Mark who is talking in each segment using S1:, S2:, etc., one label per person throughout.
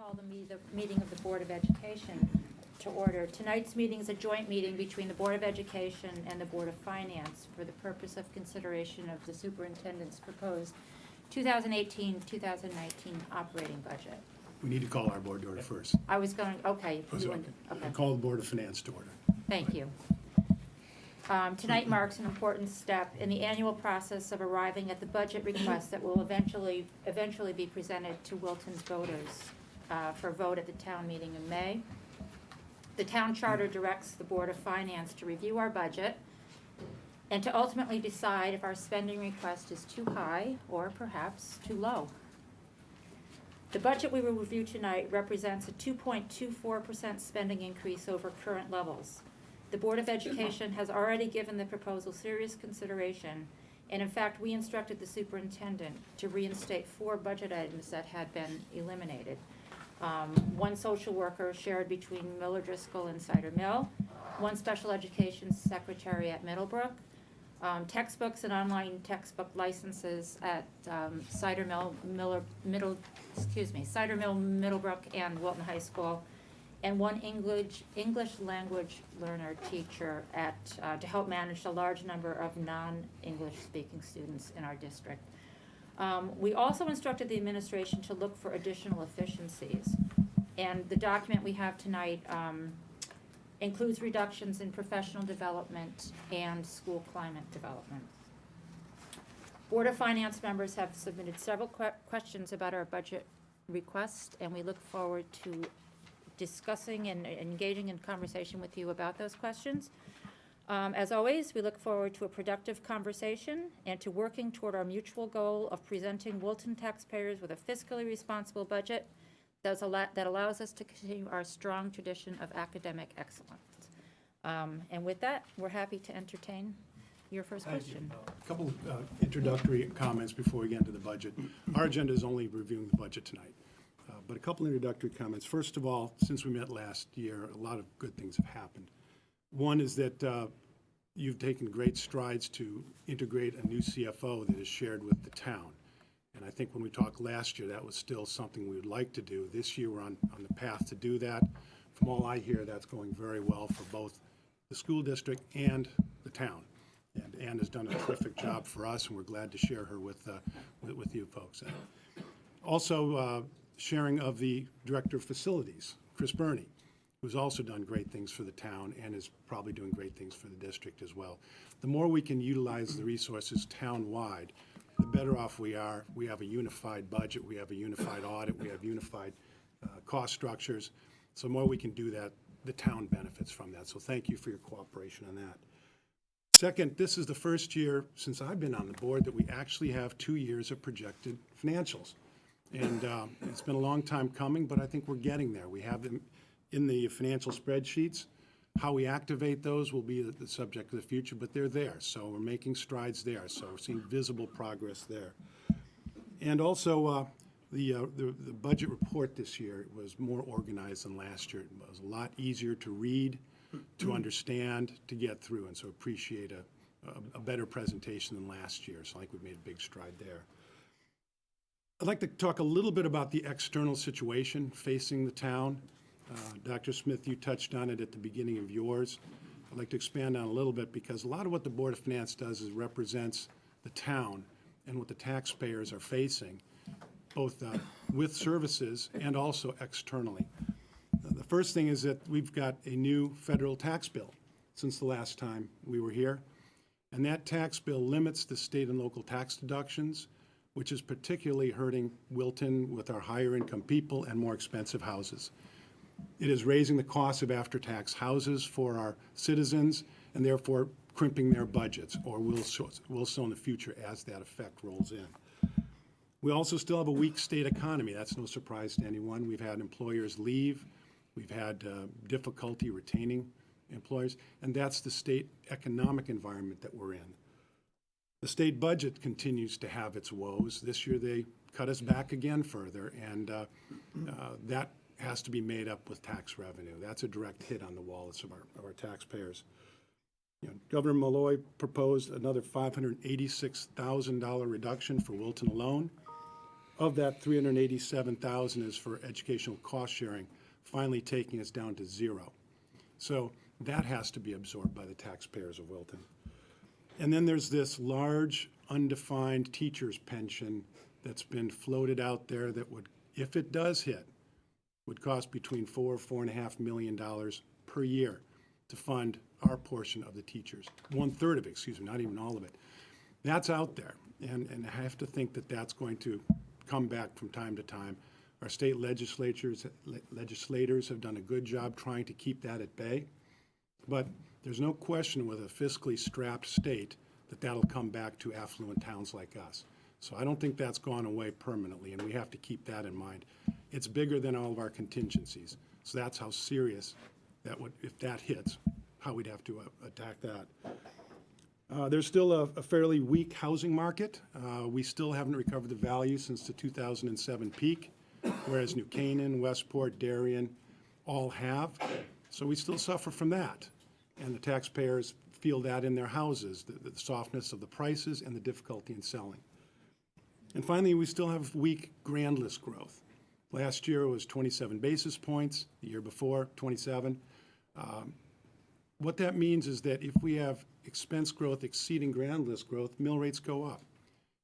S1: call the meeting of the Board of Education to order. Tonight's meeting is a joint meeting between the Board of Education and the Board of Finance for the purpose of consideration of the superintendent's proposed 2018-2019 operating budget.
S2: We need to call our board to order first.
S1: I was going, okay.
S2: Okay. Call the Board of Finance to order.
S1: Thank you. Tonight marks an important step in the annual process of arriving at the budget request that will eventually be presented to Wilton's voters for vote at the town meeting in May. The town charter directs the Board of Finance to review our budget and to ultimately decide if our spending request is too high or perhaps too low. The budget we will review tonight represents a 2.24% spending increase over current levels. The Board of Education has already given the proposal serious consideration, and in fact, we instructed the superintendent to reinstate 4 budget items that had been eliminated. 1 social worker shared between Miller Driscoll and Cider Mill, 1 special education secretary at Middlebrook, textbooks and online textbook licenses at Cider Mill, Cider Mill, Middlebrook, and Wilton High School, and 1 English language learner teacher to help manage the large number of non-English speaking students in our district. We also instructed the administration to look for additional efficiencies, and the document we have tonight includes reductions in professional development and school climate development. Board of Finance members have submitted several questions about our budget request, and we look forward to discussing and engaging in conversation with you about those questions. As always, we look forward to a productive conversation and to working toward our mutual goal of presenting Wilton taxpayers with a fiscally responsible budget that allows us to continue our strong tradition of academic excellence. And with that, we're happy to entertain your first question.
S2: A couple of introductory comments before we get into the budget. Our agenda is only reviewing the budget tonight. But a couple introductory comments. First of all, since we met last year, a lot of good things have happened. One is that you've taken great strides to integrate a new CFO that is shared with the town. And I think when we talked last year, that was still something we would like to do. This year, we're on the path to do that. From all I hear, that's going very well for both the school district and the town. And Ann has done a terrific job for us, and we're glad to share her with you folks. Also, sharing of the Director of Facilities, Chris Burney, who's also done great things for the town and is probably doing great things for the district as well. The more we can utilize the resources town-wide, the better off we are. We have a unified budget, we have a unified audit, we have unified cost structures. So the more we can do that, the town benefits from that. So thank you for your cooperation on that. Second, this is the first year since I've been on the board that we actually have 2 years of projected financials. And it's been a long time coming, but I think we're getting there. We have them in the financial spreadsheets. How we activate those will be the subject of the future, but they're there. So we're making strides there. So we're seeing visible progress there. And also, the budget report this year was more organized than last year. It was a lot easier to read, to understand, to get through. And so appreciate a better presentation than last year. So I think we've made a big stride there. I'd like to talk a little bit about the external situation facing the town. Dr. Smith, you touched on it at the beginning of yours. I'd like to expand on it a little bit because a lot of what the Board of Finance does is represents the town and what the taxpayers are facing, both with services and also externally. The first thing is that we've got a new federal tax bill since the last time we were here, and that tax bill limits the state and local tax deductions, which is particularly hurting Wilton with our higher income people and more expensive houses. It is raising the cost of after-tax houses for our citizens and therefore crimping their budgets, or will so in the future as that effect rolls in. We also still have a weak state economy. That's no surprise to anyone. We've had employers leave. We've had difficulty retaining employers, and that's the state economic environment that we're in. The state budget continues to have its woes. This year they cut us back again further, and that has to be made up with tax revenue. That's a direct hit on the wallets of our taxpayers. Governor Malloy proposed another $586,000 reduction for Wilton alone. Of that, 387,000 is for educational cost sharing, finally taking us down to zero. So that has to be absorbed by the taxpayers of Wilton. And then there's this large undefined teacher's pension that's been floated out there that would, if it does hit, would cost between $4.5 million per year to fund our portion of the teachers. 1/3 of it, excuse me, not even all of it. That's out there, and I have to think that that's going to come back from time to time. Our state legislators have done a good job trying to keep that at bay, but there's no question with a fiscally strapped state that that'll come back to affluent towns like us. So I don't think that's gone away permanently, and we have to keep that in mind. It's bigger than all of our contingencies, so that's how serious that would, if that hits, how we'd have to attack that. There's still a fairly weak housing market. We still haven't recovered the value since the 2007 peak, whereas New Canaan, Westport, Darien all have. So we still suffer from that. And the taxpayers feel that in their houses, the softness of the prices and the difficulty in selling. And finally, we still have weak grand list growth. Last year it was 27 basis points, the year before, 27. What that means is that if we have expense growth exceeding grand list growth, mill rates go up.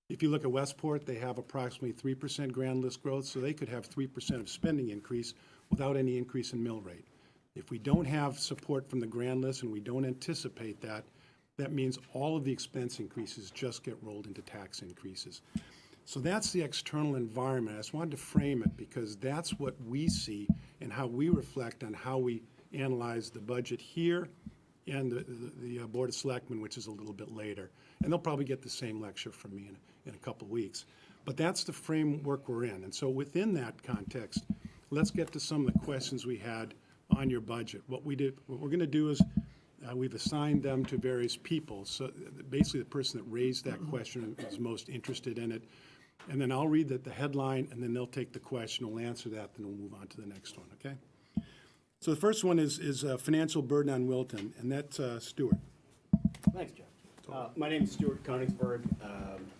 S2: If you look at Westport, they have approximately 3% grand list growth, so they could have 3% of spending increase without any increase in mill rate. If we don't have support from the grand list and we don't anticipate that, that means all of the expense increases just get rolled into tax increases. So that's the external environment. I just wanted to frame it because that's what we see and how we reflect on how we analyze the budget here and the Board of Selectmen, which is a little bit later. And they'll probably get the same lecture from me in a couple of weeks. But that's the framework we're in. And so within that context, let's get to some of the questions we had on your budget. What we're going to do is we've assigned them to various people. So basically the person that raised that question is most interested in it. And then I'll read the headline, and then they'll take the question, we'll answer that, then we'll move on to the next one, okay? So the first one is financial burden on Wilton, and that's Stuart.
S3: Thanks, Jeff. My name is Stuart Koenigsberg.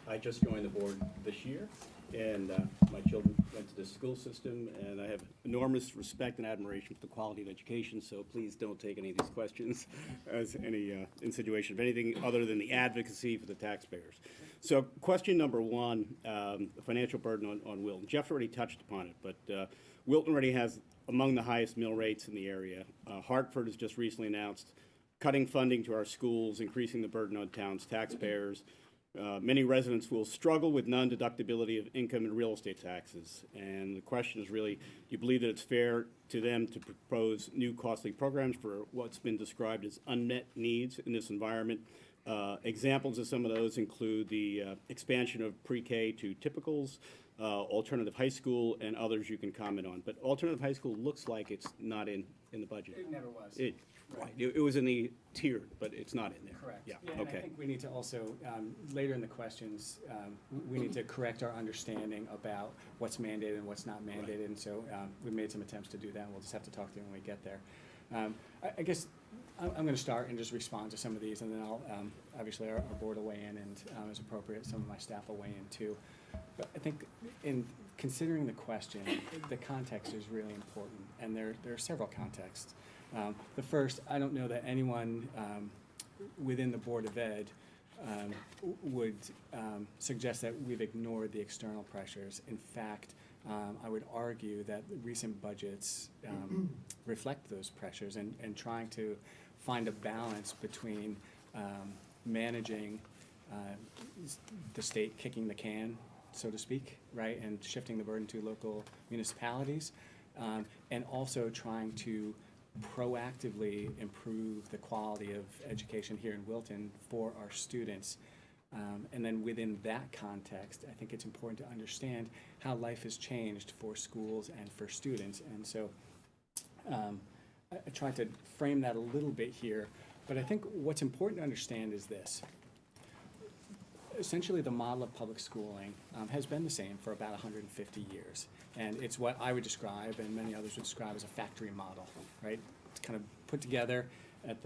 S3: I just joined the board this year, and my children went to this school system, and I have enormous respect and admiration for the quality of education, so please don't take any of these questions as any insinuation of anything other than the advocacy for the taxpayers. So question number one, financial burden on Wilton. Jeff already touched upon it, but Wilton already has among the highest mill rates in the area. Hartford has just recently announced cutting funding to our schools, increasing the burden on town's taxpayers. Many residents will struggle with non-deductibility of income and real estate taxes. And the question is really, do you believe that it's fair to them to propose new costly programs for what's been described as unmet needs in this environment? Examples of some of those include the expansion of pre-K to typicals, alternative high school, and others you can comment on. But alternative high school looks like it's not in the budget.
S4: It never was.
S3: Right. It was in the tiered, but it's not in there.
S4: Correct.
S3: Yeah,
S4: And I
S3: okay.
S4: think we need to also, later in the questions, we need to correct our understanding about what's mandated and what's not mandated. And so we made some attempts to do that, and we'll just have to talk to you when we get there. I guess I'm going to start and just respond to some of these, and then I'll, obviously, our board will weigh in, and as appropriate, some of my staff will weigh in too. But I think in considering the question, the context is really important, and there are several contexts. The first, I don't know that anyone within the Board of Ed would suggest that we've ignored the external pressures. In fact, I would argue that recent budgets reflect those pressures and trying to find a balance between managing the state kicking the can, so to speak, right, and shifting the burden to local municipalities, and also trying to proactively improve the quality of education here in Wilton for our students. And then within that context, I think it's important to understand how life has changed for schools and for students. And so I tried to frame that a little bit here, but I think what's important to understand is this. Essentially, the model of public schooling has been the same for about 150 years. And it's what I would describe, and many others would describe, as a factory model, right? It's kind of put together at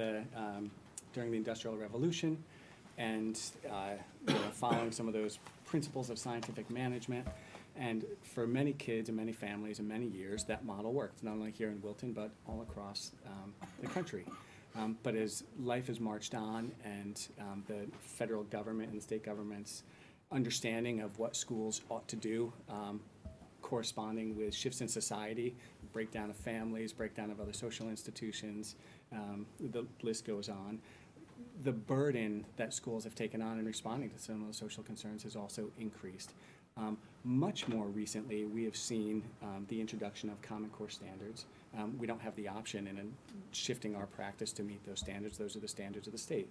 S4: during the Industrial Revolution, and following some of those principles of scientific management. And for many kids and many families and many years, that model worked, not only here in Wilton, but all across the country. But as life has marched on and the federal government and the state government's understanding of what schools ought to do, corresponding with shifts in society, breakdown of families, breakdown of other social institutions, the list goes on. The burden that schools have taken on in responding to some of those social concerns has also increased. Much more recently, we have seen the introduction of Common Core standards. We don't have the option in shifting our practice to meet those standards. Those are the standards of the state.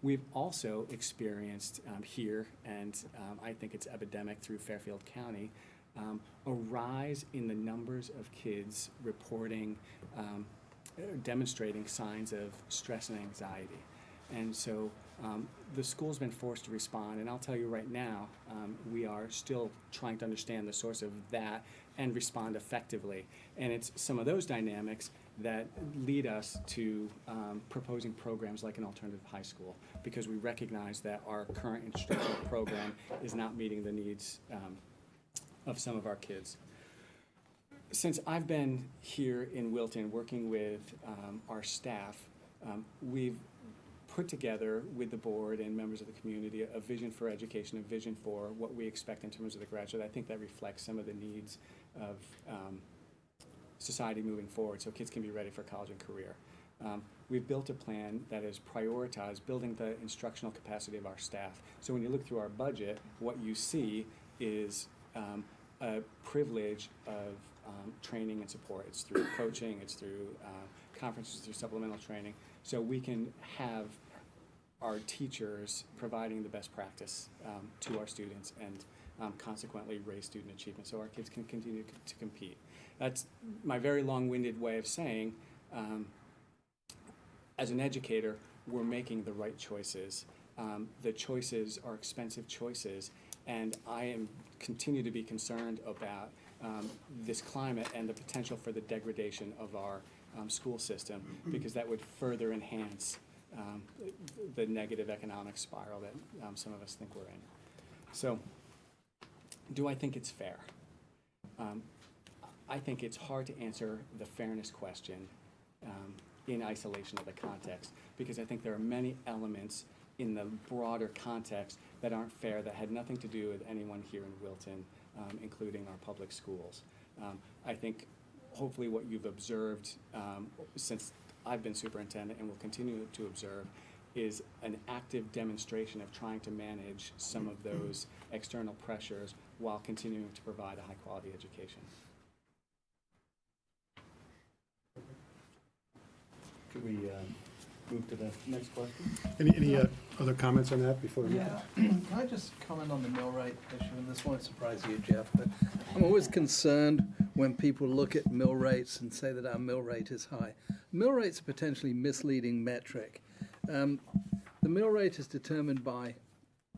S4: We've also experienced here, and I think it's epidemic through Fairfield County, a rise in the numbers of kids reporting, demonstrating signs of stress and anxiety. And so the school's been forced to respond, and I'll tell you right now, we are still trying to understand the source of that and respond effectively. And it's some of those dynamics that lead us to proposing programs like an alternative high school, because we recognize that our current instructional program is not meeting the needs of some of our kids. Since I've been here in Wilton working with our staff, we've put together with the board and members of the community a vision for education, a vision for what we expect in terms of the graduate. I think that reflects some of the needs of society moving forward so kids can be ready for college and career. We've built a plan that has prioritized building the instructional capacity of our staff. So when you look through our budget, what you see is a privilege of training and support. It's through coaching, it's through conferences, through supplemental training. So we can have our teachers providing the best practice to our students and consequently raise student achievement so our kids can continue to compete. That's my very long-winded way of saying, as an educator, we're making the right choices. The choices are expensive choices, and I continue to be concerned about this climate and the potential for the degradation of our school system, because that would further enhance the negative economic spiral that some of us think we're in. So, do I think it's fair? I think it's hard to answer the fairness question in isolation of the context, because I think there are many elements in the broader context that aren't fair, that had nothing to do with anyone here in Wilton, including our public schools. I think hopefully what you've observed since I've been superintendent and will continue to observe is an active demonstration of trying to manage some of those external pressures while continuing to provide a high-quality education.
S3: Could we move to the next question?
S2: Any other comments on that before we?
S5: Yeah, can I just comment on the mill rate issue? And this won't surprise you, Jeff, but I'm always concerned when people look at mill rates and say that our mill rate is high. Mill rate's a potentially misleading metric. The mill rate is determined by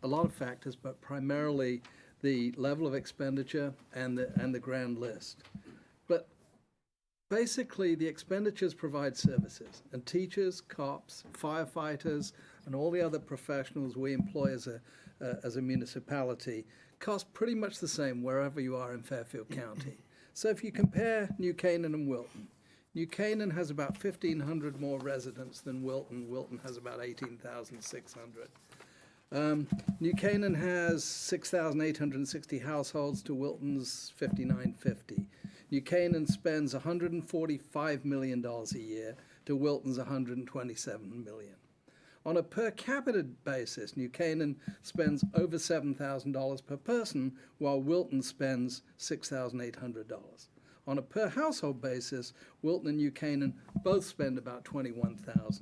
S5: a lot of factors, but primarily the level of expenditure and the grand list. But basically, the expenditures provide services, and teachers, cops, firefighters, and all the other professionals we employ as a municipality cost pretty much the same wherever you are in Fairfield County. So if you compare New Canaan and Wilton, New Canaan has about 1,500 more residents than Wilton. Wilton has about 18,600. New Canaan has 6,860 households to Wilton's 5,950. New Canaan spends $145 million a year to Wilton's $127 million. On a per capita basis, New Canaan spends over $7,000 per person, while Wilton spends $6,800. On a per household basis, Wilton and New Canaan both spend about $21,000.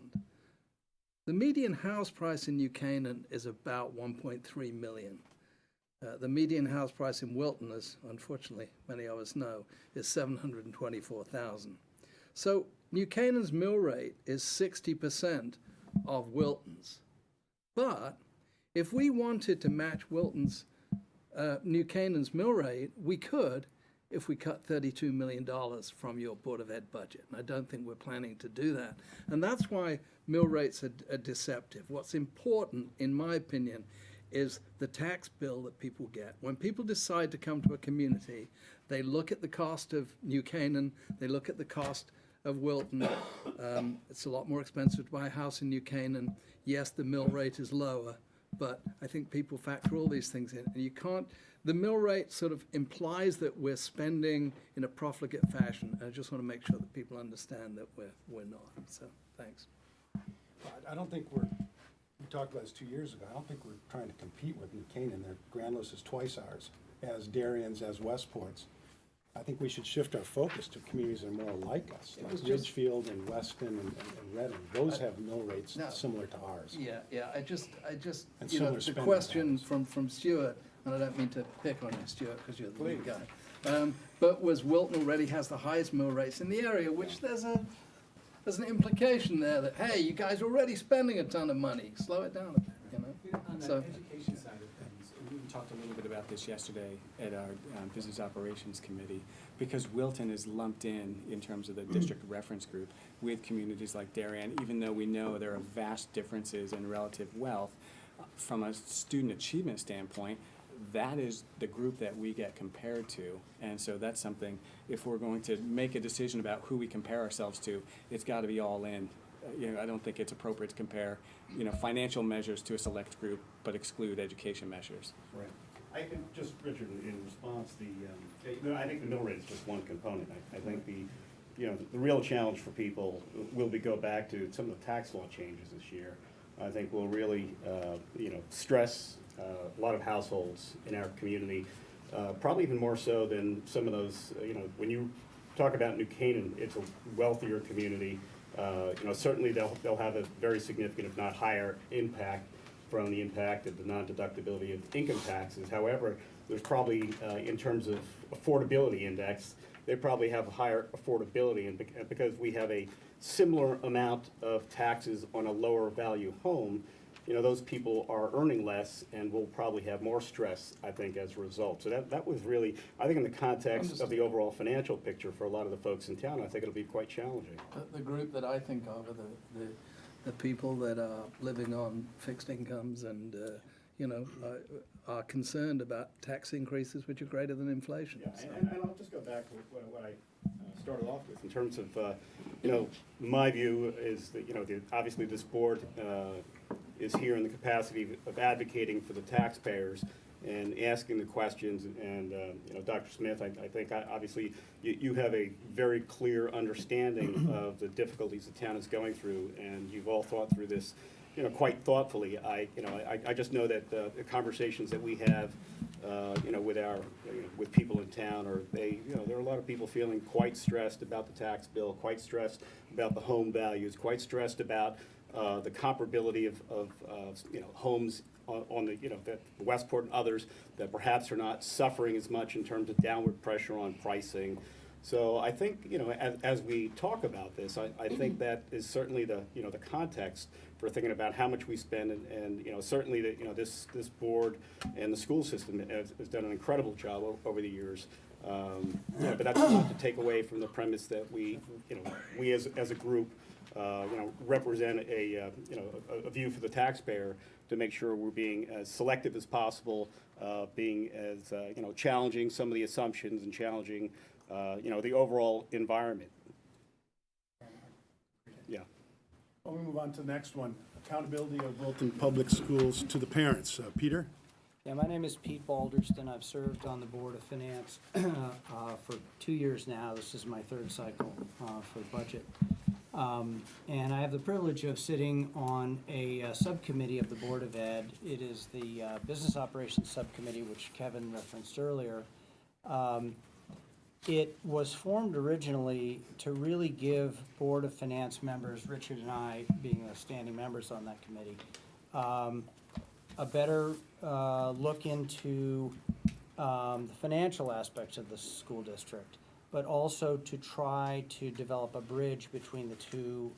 S5: The median house price in New Canaan is about $1.3 million. The median house price in Wilton, as unfortunately many of us know, is $724,000. So New Canaan's mill rate is 60% of Wilton's. But if we wanted to match Wilton's New Canaan's mill rate, we could if we cut $32 million from your Board of Ed budget. And I don't think we're planning to do that. And that's why mill rates are deceptive. What's important, in my opinion, is the tax bill that people get. When people decide to come to a community, they look at the cost of New Canaan, they look at the cost of Wilton. It's a lot more expensive to buy a house in New Canaan. Yes, the mill rate is lower, but I think people factor all these things in. And you can't, the mill rate sort of implies that we're spending in a profligate fashion. I just want to make sure that people understand that we're not. So, thanks.
S2: I don't think we talked about this 2 years ago, I don't think we're trying to compete with New Canaan. Their grand list is twice ours, as Darien's, as Westport's. I think we should shift our focus to communities that are more like us, like Ridgefield and Weston and Reading. Those have mill rates
S5: No.
S2: similar to ours.
S5: Yeah, I just,
S2: And
S5: you know,
S2: similar
S5: the
S2: spending
S5: question
S2: patterns.
S5: from Stuart, and I don't mean to pick on you, Stuart, because you're the lead guy, but was Wilton already has the highest mill rates in the area, which there's an implication there that, hey, you guys are already spending a ton of money, slow it down a bit, you know?
S4: On the
S5: So-
S4: education side of things, we talked a little bit about this yesterday at our Business Operations Committee, because Wilton is lumped in terms of the district reference group with communities like Darien, even though we know there are vast differences in relative wealth. From a student achievement standpoint, that is the group that we get compared to. And so that's something, if we're going to make a decision about who we compare ourselves to, it's got to be all in. You know, I don't think it's appropriate to compare, you know, financial measures to a select group, but exclude education measures.
S3: Right. I can just, Richard, in response, I think the mill rate is just one component. I think the real challenge for people will be go back to some of the tax law changes this year. I think will really, stress a lot of households in our community, probably even more so than some of those, when you talk about New Canaan, it's a wealthier community. Certainly they'll have a very significant, if not higher, impact from the impact of the non-deductibility of income taxes. However, there's probably, in terms of affordability index, they probably have a higher affordability, and because we have a similar amount of taxes on a lower value home, those people are earning less and will probably have more stress, I think, as a result. So that was really, I think in the context of the overall financial picture for a lot of the folks in town, I think it'll be quite challenging.
S5: The group that I think of are the people that are living on fixed incomes and, are concerned about tax increases which are greater than inflation.
S3: Yeah,
S5: So-
S3: and I'll just go back to what I started off with in terms of, my view is that, obviously this board is here in the capacity of advocating for the taxpayers and asking the questions. And, Dr. Smith, I think obviously you have a very clear understanding of the difficulties the town is going through, and you've all thought through this quite thoughtfully. I just know that the conversations that we have, with people in town, there are a lot of people feeling quite stressed about the tax bill, quite stressed about the home values, quite stressed about the comparability of homes on the Westport and others that perhaps are not suffering as much in terms of downward pressure on pricing. So I think, as we talk about this, I think that is certainly the context for thinking about how much we spend, and certainly this board and the school system has done an incredible job over the years. But that's not to take away from the premise that we as a group, represent a view for the taxpayer to make sure we're being as selective as possible, being as challenging some of the assumptions and challenging the overall environment. Yeah.
S2: Well, we move on to the next one, accountability of Wilton Public Schools to the parents. Peter?
S6: Yeah, my name is Pete Balderston. I've served on the Board of Finance for 2 years now. This is my third cycle for budget. And I have the privilege of sitting on a subcommittee of the Board of Ed. It is the Business Operations Subcommittee, which Kevin referenced earlier. It was formed originally to really give Board of Finance members, Richard and I being the standing members on that committee, a better look into the financial aspects of the school district, but also to try to develop a bridge between the two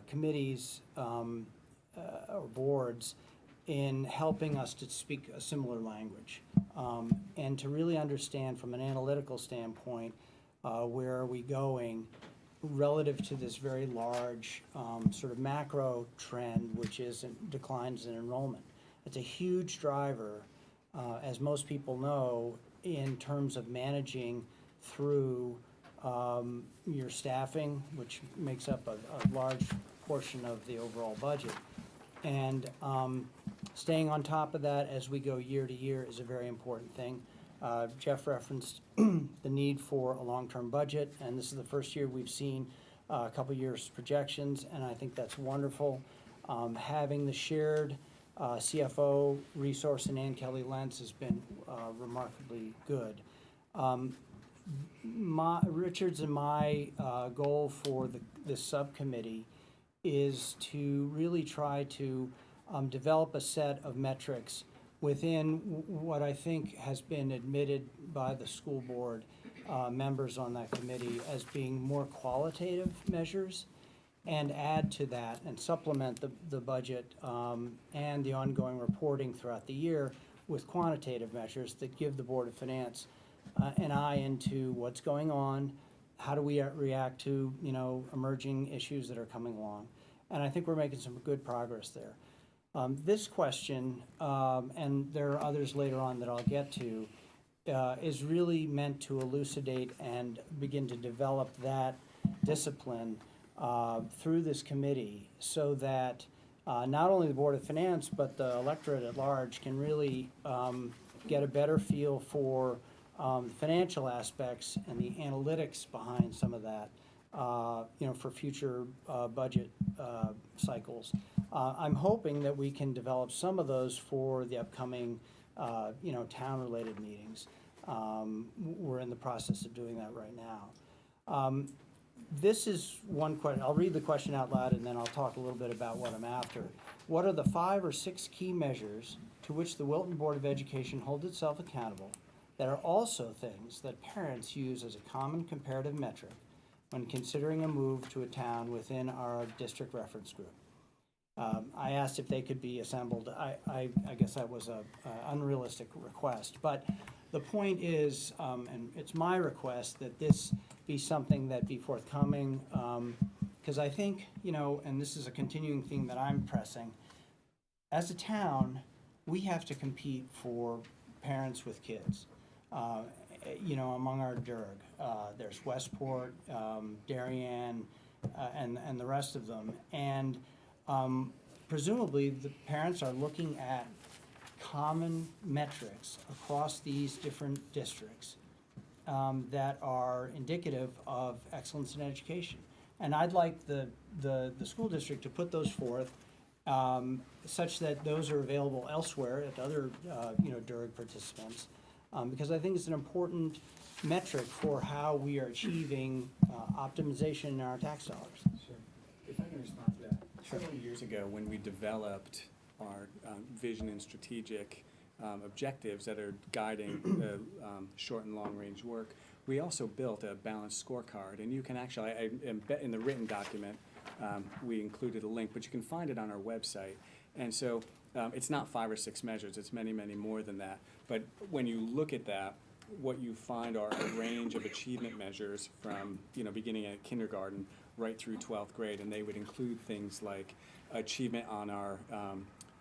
S6: committees or boards in helping us to speak a similar language, and to really understand from an analytical standpoint where are we going relative to this very large sort of macro trend, which is declines in enrollment. It's a huge driver, as most people know, in terms of managing through your staffing, which makes up a large portion of the overall budget. And staying on top of that as we go year to year is a very important thing. Jeff referenced the need for a long-term budget, and this is the first year we've seen a couple years' projections, and I think that's wonderful. Having the shared CFO resource in Ann Kelly Lentz has been remarkably good. Richard's and my goal for this subcommittee is to really try to develop a set of metrics within what I think has been admitted by the school board members on that committee as being more qualitative measures, and add to that and supplement the budget and the ongoing reporting throughout the year with quantitative measures that give the Board of Finance an eye into what's going on, how do we react to, emerging issues that are coming along. And I think we're making some good progress there. This question, and there are others later on that I'll get to, is really meant to elucidate and begin to develop that discipline through this committee so that not only the Board of Finance, but the electorate at large can really get a better feel for financial aspects and the analytics behind some of that, for future budget cycles. I'm hoping that we can develop some of those for the upcoming, town-related meetings. We're in the process of doing that right now. This is one question. I'll read the question out loud and then I'll talk a little bit about what I'm after. What are the 5 or 6 key measures to which the Wilton Board of Education holds itself accountable that are also things that parents use as a common comparative metric when considering a move to a town within our district reference group? I asked if they could be assembled. I guess that was an unrealistic request. But the point is, and it's my request, that this be something that be forthcoming, because I think, and this is a continuing theme that I'm pressing, as a town, we have to compete for parents with kids. Among our DERG, there's Westport, Darien, and the rest of them. And presumably, the parents are looking at common metrics across these different districts that are indicative of excellence in education. And I'd like the school district to put those forth such that those are available elsewhere at other, DERG participants, because I think it's an important metric for how we are achieving optimization in our tax dollars.
S4: Sure. If I can respond to that. Several years ago, when we developed our vision and strategic objectives that are guiding the short and long range work, we also built a balanced scorecard. And you can actually, in the written document, we included a link, but you can find it on our website. And so it's not 5 or 6 measures, it's many, many more than that. But when you look at that, what you find are a range of achievement measures from, beginning at kindergarten right through 12th grade, and they would include things like achievement on our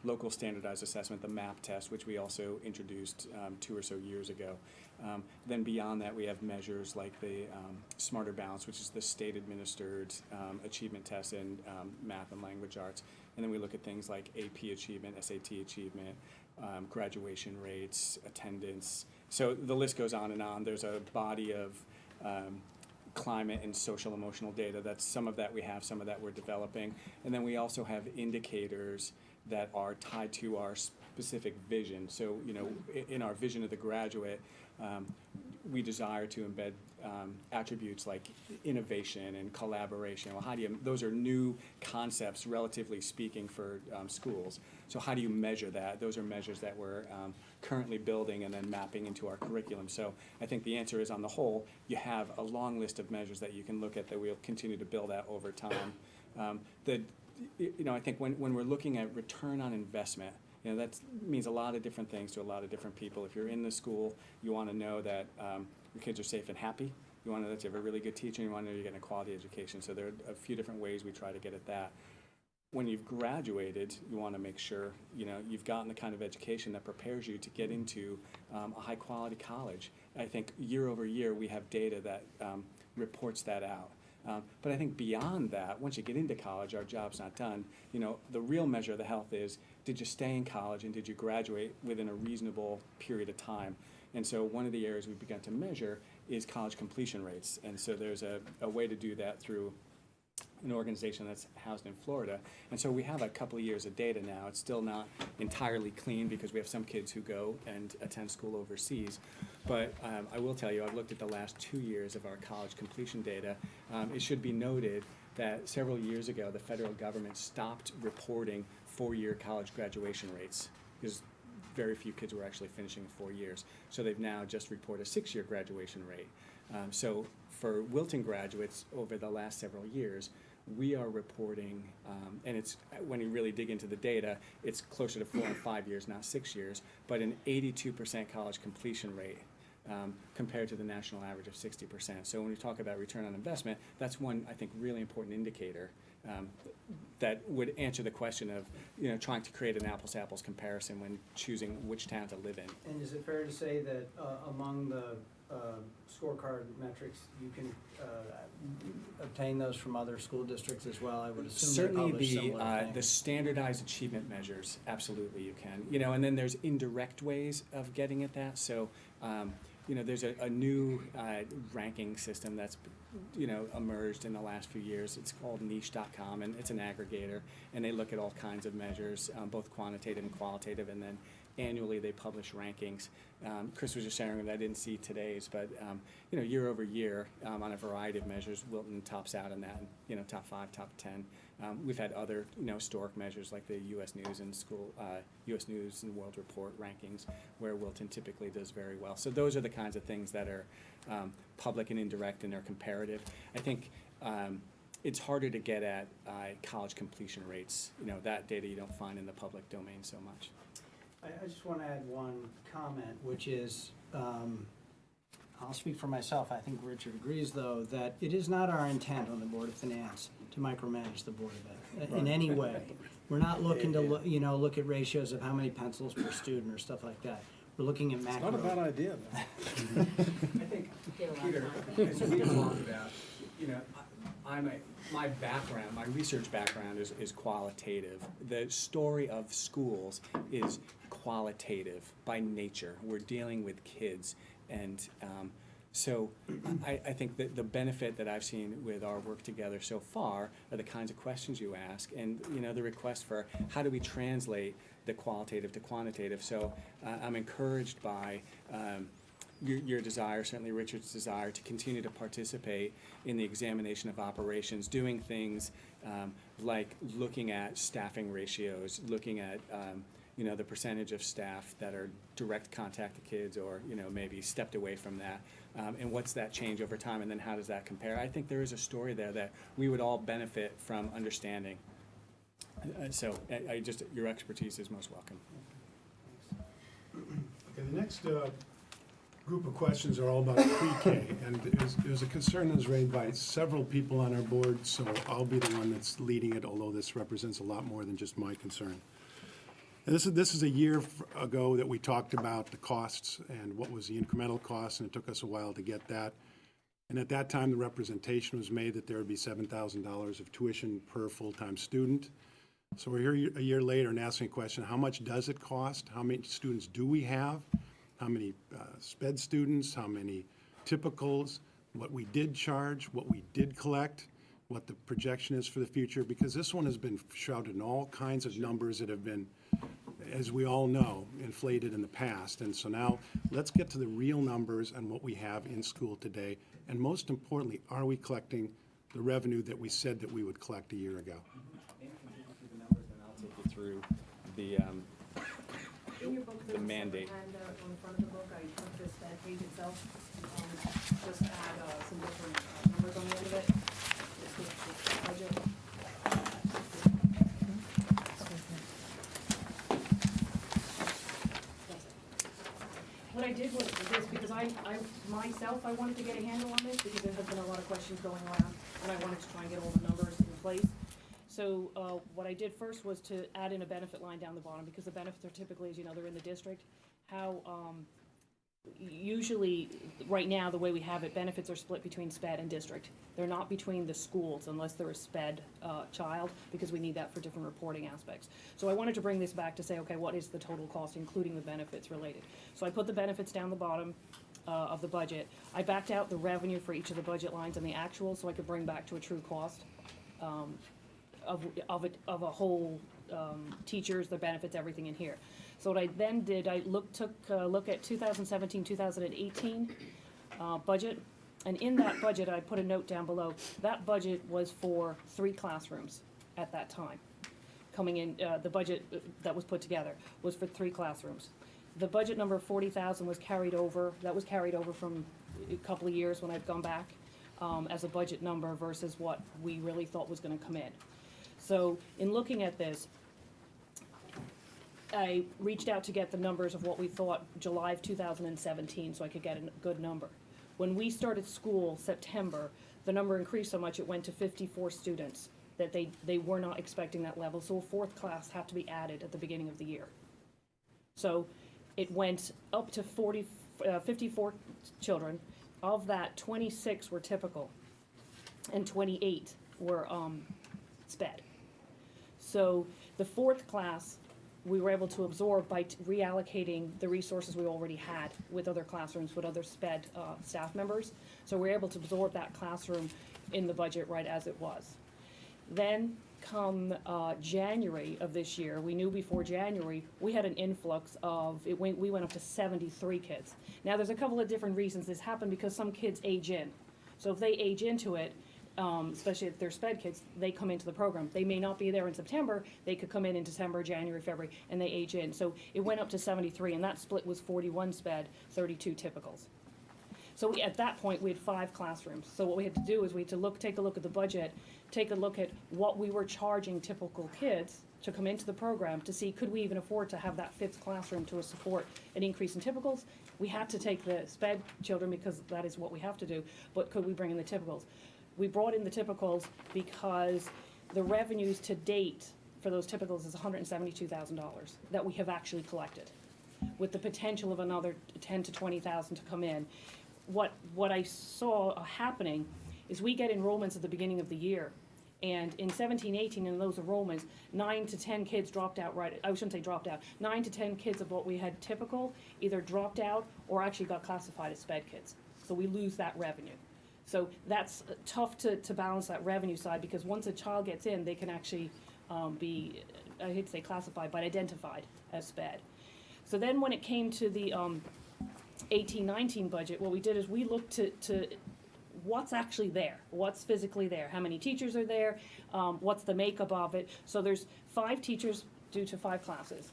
S4: local standardized assessment, the MAP test, which we also introduced 2 or so years ago. Then beyond that, we have measures like the Smarter Balance, which is the state-administered achievement test in math and language arts. And then we look at things like AP achievement, SAT achievement, graduation rates, attendance. So the list goes on and on. There's a body of climate and social emotional data. That's some of that we have, some of that we're developing. And then we also have indicators that are tied to our specific vision. So, in our vision of the graduate, we desire to embed attributes like innovation and collaboration. Well, those are new concepts, relatively speaking, for schools. So how do you measure that? Those are measures that we're currently building and then mapping into our curriculum. So I think the answer is, on the whole, you have a long list of measures that you can look at that we'll continue to build out over time. I think when we're looking at return on investment, that means a lot of different things to a lot of different people. If you're in the school, you want to know that your kids are safe and happy. You want to know that you have a really good teacher, and you want to know you're getting a quality education. So there are a few different ways we try to get at that. when you've graduated, you want to make sure, you know, you've gotten the kind of education that prepares you to get into a high-quality college. I think year over year, we have data that reports that out. But I think beyond that, once you get into college, our job's not done. You know, the real measure of the health is, did you stay in college and did you graduate within a reasonable period of time? And so one of the areas we've begun to measure is college completion rates. And so there's a way to do that through an organization that's housed in Florida. And so we have a couple of years of data now. It's still not entirely clean because we have some kids who go and attend school overseas. But I will tell you, I've looked at the last 2 years of our college completion data. It should be noted that several years ago, the federal government stopped reporting 4-year college graduation rates because very few kids were actually finishing 4 years. So they've now just reported a 6-year graduation rate. So for Wilton graduates over the last several years, we are reporting, and it's, when you really dig into the data, it's closer to 4 and 5 years, not 6 years, but an 82% college completion rate compared to the national average of 60%. So when we talk about return on investment, that's one, I think, really important indicator that would answer the question of, you know, trying to create an apples-to-apples comparison when choosing which town to live in.
S6: And is it fair to say that among the scorecard metrics, you can obtain those from other school districts as well? I would assume they
S4: Certainly
S6: publish similar things.
S4: the standardized achievement measures, absolutely you can. You know, and then there's indirect ways of getting at that. So, you know, there's a new ranking system that's, you know, emerged in the last few years. It's called niche.com, and it's an aggregator, and they look at all kinds of measures, both quantitative and qualitative, and then annually they publish rankings. Chris was just sharing that I didn't see today's, but you know, year over year on a variety of measures, Wilton tops out on that, you know, top 5, top 10. We've had other, you know, historic measures like the U.S. News and U.S. News and World Report rankings, where Wilton typically does very well. So those are the kinds of things that are public and indirect, and they're comparative. I think it's harder to get at college completion rates. You know, that data you don't find in the public domain so much.
S6: I just want to add one comment, which is, I'll speak for myself. I think Richard agrees, though, that it is not our intent on the Board of Finance to micromanage the Board of Ed in any way. We're not looking to, look at ratios of how many pencils per student or stuff like that. We're looking at macro.
S7: Not a bad idea, though.
S4: I think, Peter, as we have talked about, you know, my background, my research background is qualitative. The story of schools is qualitative by nature. We're dealing with kids, and so I think that the benefit that I've seen with our work together so far are the kinds of questions you ask, and you know, the request for how do we translate the qualitative to quantitative. So I'm encouraged by your desire, certainly Richard's desire, to continue to participate in the examination of operations, doing things like looking at staffing ratios, looking at you know, the percentage of staff that are direct contact to kids, or you know, maybe stepped away from that, and what's that change over time, and then how does that compare? I think there is a story there that we would all benefit from understanding. So your expertise is most welcome.
S2: Okay, the next group of questions are all about pre-K, and there's a concern that was raised by several people on our board, so I'll be the one that's leading it, although this represents a lot more than just my concern. And this is a year ago that we talked about the costs and what was the incremental cost, and it took us a while to get that. And at that time, the representation was made that there would be $7,000 of tuition per full-time student. So we're here a year later and asking a question: how much does it cost? How many students do we have? How many SPED students? How many typicals? What we did charge? What we did collect? What the projection is for the future? Because this one has been shrouded in all kinds of numbers that have been, as we all know, inflated in the past. And so now let's get to the real numbers and what we have in school today. And most importantly, are we collecting the revenue that we said that we would collect a year ago?
S4: The numbers, and I'll take you through the
S8: In your book,
S4: the
S8: there's
S4: mandate.
S8: a handout on the front of the book. I took this, that page itself, just add some different numbers on the end of it. Just the budget. What I did was this, because I myself, I wanted to get a handle on this, because there have been a lot of questions going around, and I wanted to try and get all the numbers in place. So, what I did first was to add in a benefit line down the bottom, because the benefits are typically, as you know, they're in the district. How, usually, right now, the way we have it, benefits are split between SPED and district. They're not between the schools unless they're a SPED child, because we need that for different reporting aspects. So I wanted to bring this back to say, okay, what is the total cost, including the benefits related? So I put the benefits down the bottom of the budget. I backed out the revenue for each of the budget lines and the actual, so I could bring back to a true cost of a whole teachers, the benefits, everything in here. So what I then did, I took a look at 2017, 2018 budget, and in that budget, I put a note down below. That budget was for 3 classrooms at that time. Coming in, the budget that was put together was for 3 classrooms. The budget number of 40,000 was carried over. That was carried over from a couple of years when I'd gone back as a budget number versus what we really thought was going to come in. So in looking at this, I reached out to get the numbers of what we thought July of 2017, so I could get a good number. When we started school, September, the number increased so much it went to 54 students, that they were not expecting that level, so a 4th class had to be added at the beginning of the year. So it went up to 54 children. Of that, 26 were typical, and 28 were SPED. So the 4th class, we were able to absorb by reallocating the resources we already had with other classrooms, with other SPED staff members. So we were able to absorb that classroom in the budget right as it was. Then come January of this year, we knew before January, we had an influx of, we went up to 73 kids. Now there's a couple of different reasons this happened, because some kids age in. So if they age into it, especially if they're SPED kids, they come into the program. They may not be there in September, they could come in December, January, February, and they age in. So it went up to 73, and that split was 41 SPED, 32 typicals. So at that point, we had 5 classrooms. So what we had to do is we had to take a look at the budget, take a look at what we were charging typical kids to come into the program to see, could we even afford to have that 5th classroom to support an increase in typicals? We had to take the SPED children because that is what we have to do, but could we bring in the typicals? We brought in the typicals because the revenues to date for those typicals is $172,000 that we have actually collected, with the potential of another 10 to 20,000 to come in. What I saw happening is we get enrollments at the beginning of the year, and in 17-18 in those enrollments, 9 to 10 kids dropped out I shouldn't say dropped out, 9 to 10 kids of what we had typical either dropped out or actually got classified as SPED kids. So we lose that revenue. So that's tough to balance that revenue side, because once a child gets in, they can actually be, I hate to say classified, but identified as SPED. So then when it came to the 18-19 budget, what we did is we looked to what's actually there, what's physically there, how many teachers are there, what's the makeup of it. So there's 5 teachers due to 5 classes.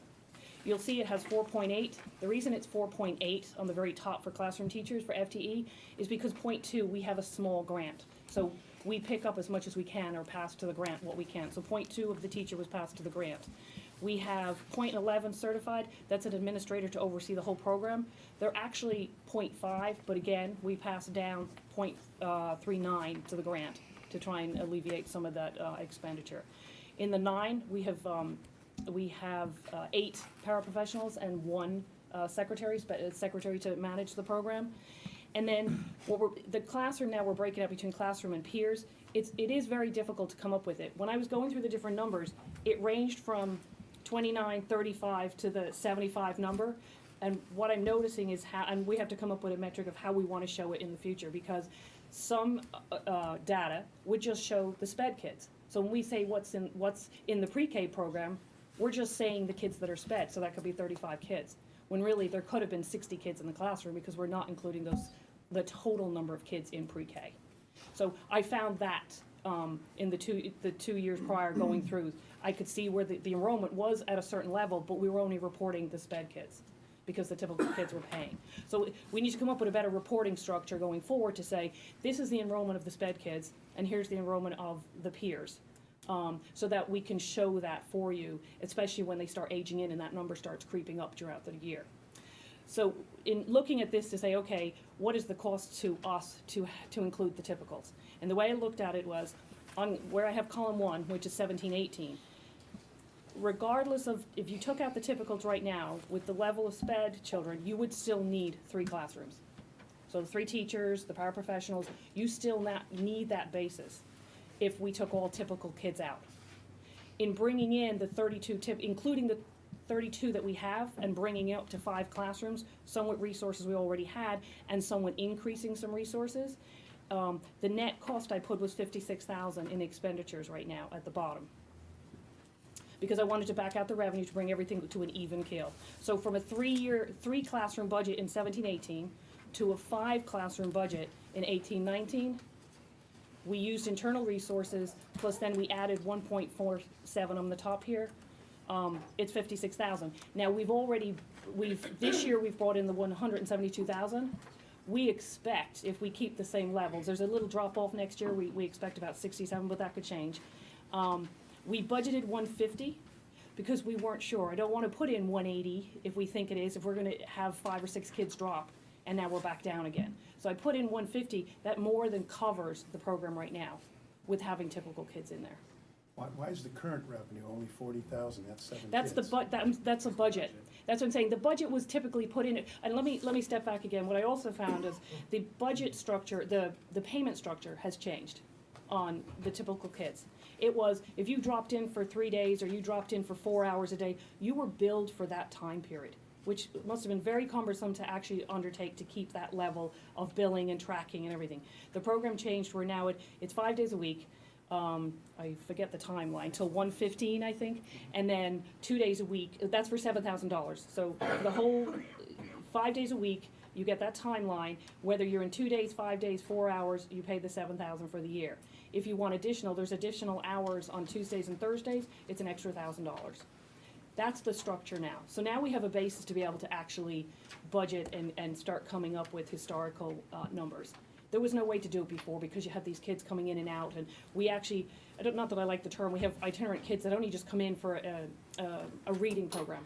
S8: You'll see it has 4.8. The reason it's 4.8 on the very top for classroom teachers for FTE is because 0.2, we have a small grant. So we pick up as much as we can or pass to the grant what we can. So 0.2 of the teacher was passed to the grant. We have 0.11 certified. That's an administrator to oversee the whole program. They're actually 0.5, but again, we pass down 0.39 to the grant to try and alleviate some of that expenditure. In the 9, we have 8 paraprofessionals and 1 secretary to manage the program. And then the classroom now, we're breaking up between classroom and peers. It is very difficult to come up with it. When I was going through the different numbers, it ranged from 29, 35 to the 75 number. And what I'm noticing is and we have to come up with a metric of how we want to show it in the future, because some data would just show the SPED kids. So when we say what's in the pre-K program, we're just saying the kids that are SPED, so that could be 35 kids. When really there could have been 60 kids in the classroom, because we're not including the total number of kids in pre-K. So I found that in the two years prior going through, I could see where the enrollment was at a certain level, but we were only reporting the SPED kids because the typical kids were paying. So we need to come up with a better reporting structure going forward to say, this is the enrollment of the SPED kids, and here's the enrollment of the peers. So that we can show that for you, especially when they start aging in and that number starts creeping up throughout the year. So in looking at this to say, okay, what is the cost to us to include the typicals? And the way I looked at it was, on where I have column 1, which is 17-18, regardless of, if you took out the typicals right now, with the level of SPED children, you would still need 3 classrooms. So the 3 teachers, the paraprofessionals, you still need that basis if we took all typical kids out. In bringing in the 32 including the 32 that we have and bringing it up to 5 classrooms, some with resources we already had and some with increasing some resources, the net cost I put was $56,000 in expenditures right now at the bottom, because I wanted to back out the revenue to bring everything to an even keel. So from a 3 classroom budget in 17-18 to a 5 classroom budget in 18-19, we used internal resources, plus then we added 1.47 on the top here. It's 56,000. Now this year we've brought in the 172,000. We expect, if we keep the same levels, there's a little drop off next year. We expect about 67, but that could change. We budgeted 150 because we weren't sure. I don't want to put in 180 if we think it is, if we're going to have 5 or 6 kids drop, and now we're back down again. So I put in 150. That more than covers the program right now with having typical kids in there.
S7: Why is the current revenue only 40,000? That's 7
S8: That's
S7: kids.
S8: that's a budget. That's what I'm saying. The budget was typically put in, and let me step back again. What I also found is the budget structure, the payment structure has changed on the typical kids. It was, if you dropped in for 3 days or you dropped in for 4 hours a day, you were billed for that time period, which must have been very cumbersome to actually undertake to keep that level of billing and tracking and everything. The program changed where now it's 5 days a week. I forget the timeline, till 1:15, I think, and then 2 days a week. That's for $7,000. So the whole 5 days a week, you get that timeline. Whether you're in 2 days, 5 days, 4 hours, you pay the $7,000 for the year. If you want additional, there's additional hours on Tuesdays and Thursdays. It's an extra $1,000. That's the structure now. So now we have a basis to be able to actually budget and start coming up with historical numbers. There was no way to do it before because you had these kids coming in and out, and we actually, not that I like the term, we have itinerant kids that only just come in for a reading program,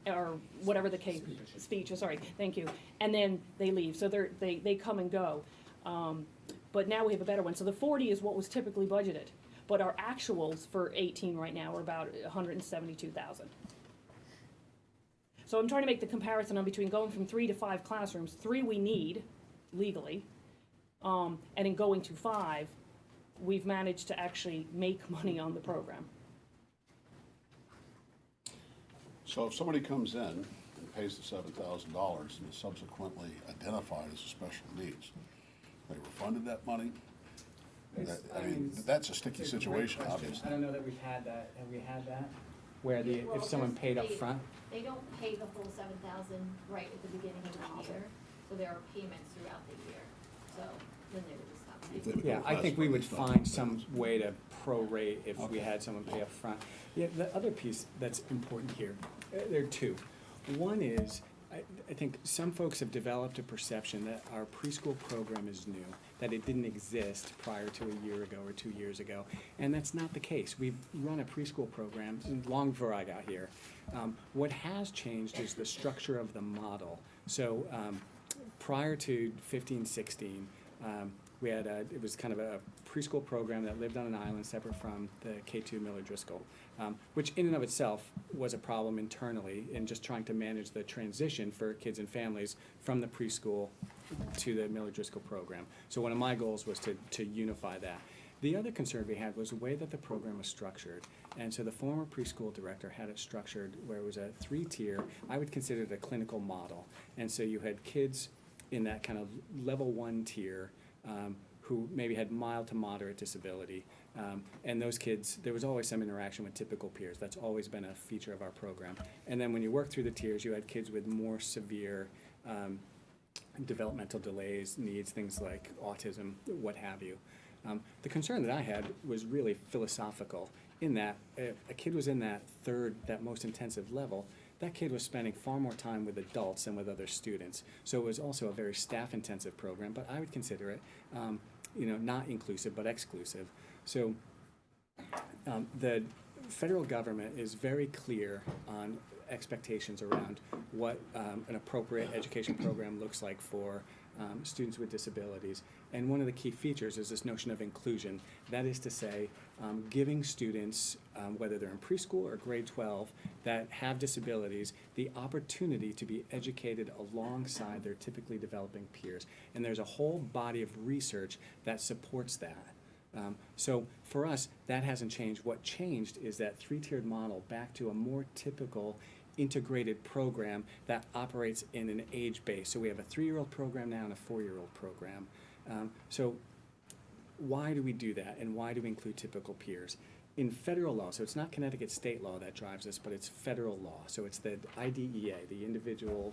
S8: or whatever the case, speech, sorry, thank you, and then they leave, so they come and go. But now we have a better one. So the 40 is what was typically budgeted, but our actuals for 18 right now are about 172,000. So I'm trying to make the comparison on between going from 3 to 5 classrooms. 3 we need legally. And in going to 5, we've managed to actually make money on the program.
S9: So if somebody comes in and pays the $7,000 and is subsequently identified as a special needs, they refunded that money? I mean, that's a sticky situation, obviously.
S4: I don't know that we've had that. Have we had that? Where if someone paid up front?
S10: They don't pay the full 7,000 right at the beginning of the year, so there are payments throughout the year. So then they would just stop paying.
S4: Yeah, I think we would find some way to prorate if we had someone pay up front. Yeah, the other piece that's important here, there are 2. One is, I think some folks have developed a perception that our preschool program is new, that it didn't exist prior to a year ago or 2 years ago, and that's not the case. We've run a preschool program long before I got here. What has changed is the structure of the model. So prior to 15-16, we had it was kind of a preschool program that lived on an island separate from the K2 Miller Driscoll, which in and of itself was a problem internally in just trying to manage the transition for kids and families from the preschool to the Miller Driscoll program. So one of my goals was to unify that. The other concern we had was the way that the program was structured. And so the former preschool director had it structured where it was a 3-tier, I would consider it a clinical model. And so you had kids in that kind of level 1 tier who maybe had mild to moderate disability. And those kids, there was always some interaction with typical peers. That's always been a feature of our program. And then when you work through the tiers, you had kids with more severe developmental delays, needs, things like autism, what have you. The concern that I had was really philosophical in that a kid was in that that most intensive level. That kid was spending far more time with adults than with other students. So it was also a very staff-intensive program, but I would consider it, not inclusive, but exclusive. So the federal government is very clear on expectations around what an appropriate education program looks like for students with disabilities. And one of the key features is this notion of inclusion. That is to say, giving students, whether they're in preschool or grade 12, that have disabilities, the opportunity to be educated alongside their typically developing peers. And there's a whole body of research that supports that. So for us, that hasn't changed. What changed is that three-tiered model back to a more typical integrated program that operates in an age base. So we have a 3-year-old program now and a 4-year-old program. So why do we do that, and why do we include typical peers? In federal law, so it's not Connecticut state law that drives this, but it's federal law. So it's the IDEA, the Individual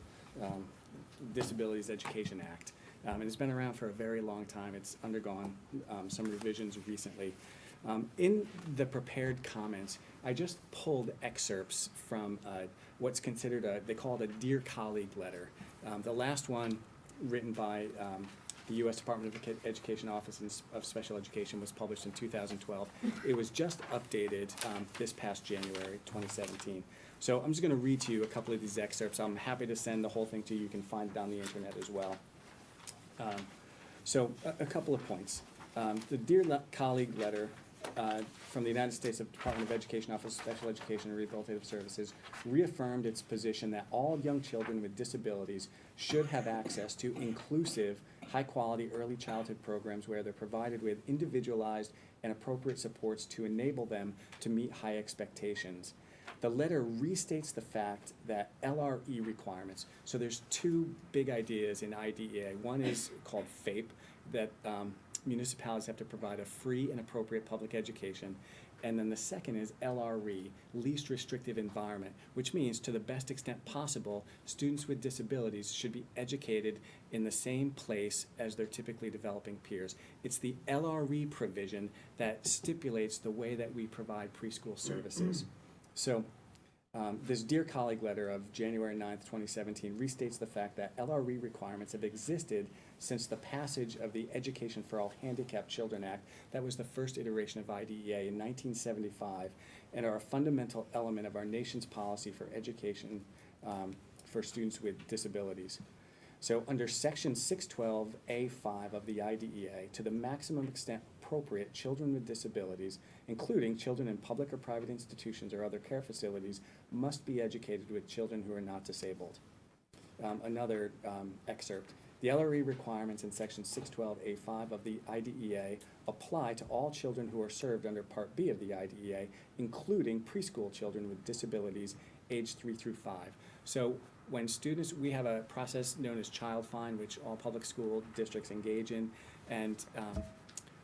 S4: Disabilities Education Act. And it's been around for a very long time. It's undergone some revisions recently. In the prepared comments, I just pulled excerpts from what's considered they call it a Dear Colleague letter. The last one, written by the U.S. Department of Education Office of Special Education, was published in 2012. It was just updated this past January 2017. So I'm just going to read to you a couple of these excerpts. I'm happy to send the whole thing to you. You can find it on the internet as well. So a couple of points. The Dear Colleague letter from the United States Department of Education Office of Special Education and Rehabilitative Services reaffirmed its position that all young children with disabilities should have access to inclusive, high-quality early childhood programs where they're provided with individualized and appropriate supports to enable them to meet high expectations. The letter restates the fact that LRE requirements, so there's two big ideas in IDEA. One is called FAPE, that municipalities have to provide a free and appropriate public education. And then the second is LRE, least restrictive environment, which means to the best extent possible, students with disabilities should be educated in the same place as their typically developing peers. It's the LRE provision that stipulates the way that we provide preschool services. So this Dear Colleague letter of January 9th, 2017 restates the fact that LRE requirements have existed since the passage of the Education for All Handicapped Children Act. That was the first iteration of IDEA in 1975, and are a fundamental element of our nation's policy for education for students with disabilities. So under Section 612A5 of the IDEA, to the maximum extent appropriate, children with disabilities, including children in public or private institutions or other care facilities, must be educated with children who are not disabled. Another excerpt. The LRE requirements in Section 612A5 of the IDEA apply to all children who are served under Part B of the IDEA, including preschool children with disabilities aged 3 through 5. So when students, we have a process known as Child Find, which all public school districts engage in, and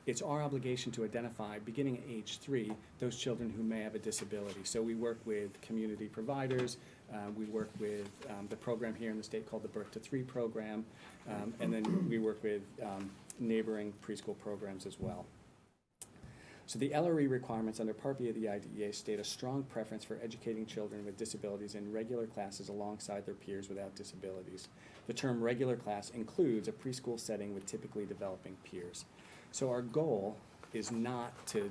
S4: it's our obligation to identify, beginning at age 3, those children who may have a disability. So we work with community providers, we work with the program here in the state called the Birth to 3 program, and then we work with neighboring preschool programs as well. So the LRE requirements under Part B of the IDEA state a strong preference for educating children with disabilities in regular classes alongside their peers without disabilities. The term regular class includes a preschool setting with typically developing peers. So our goal is not to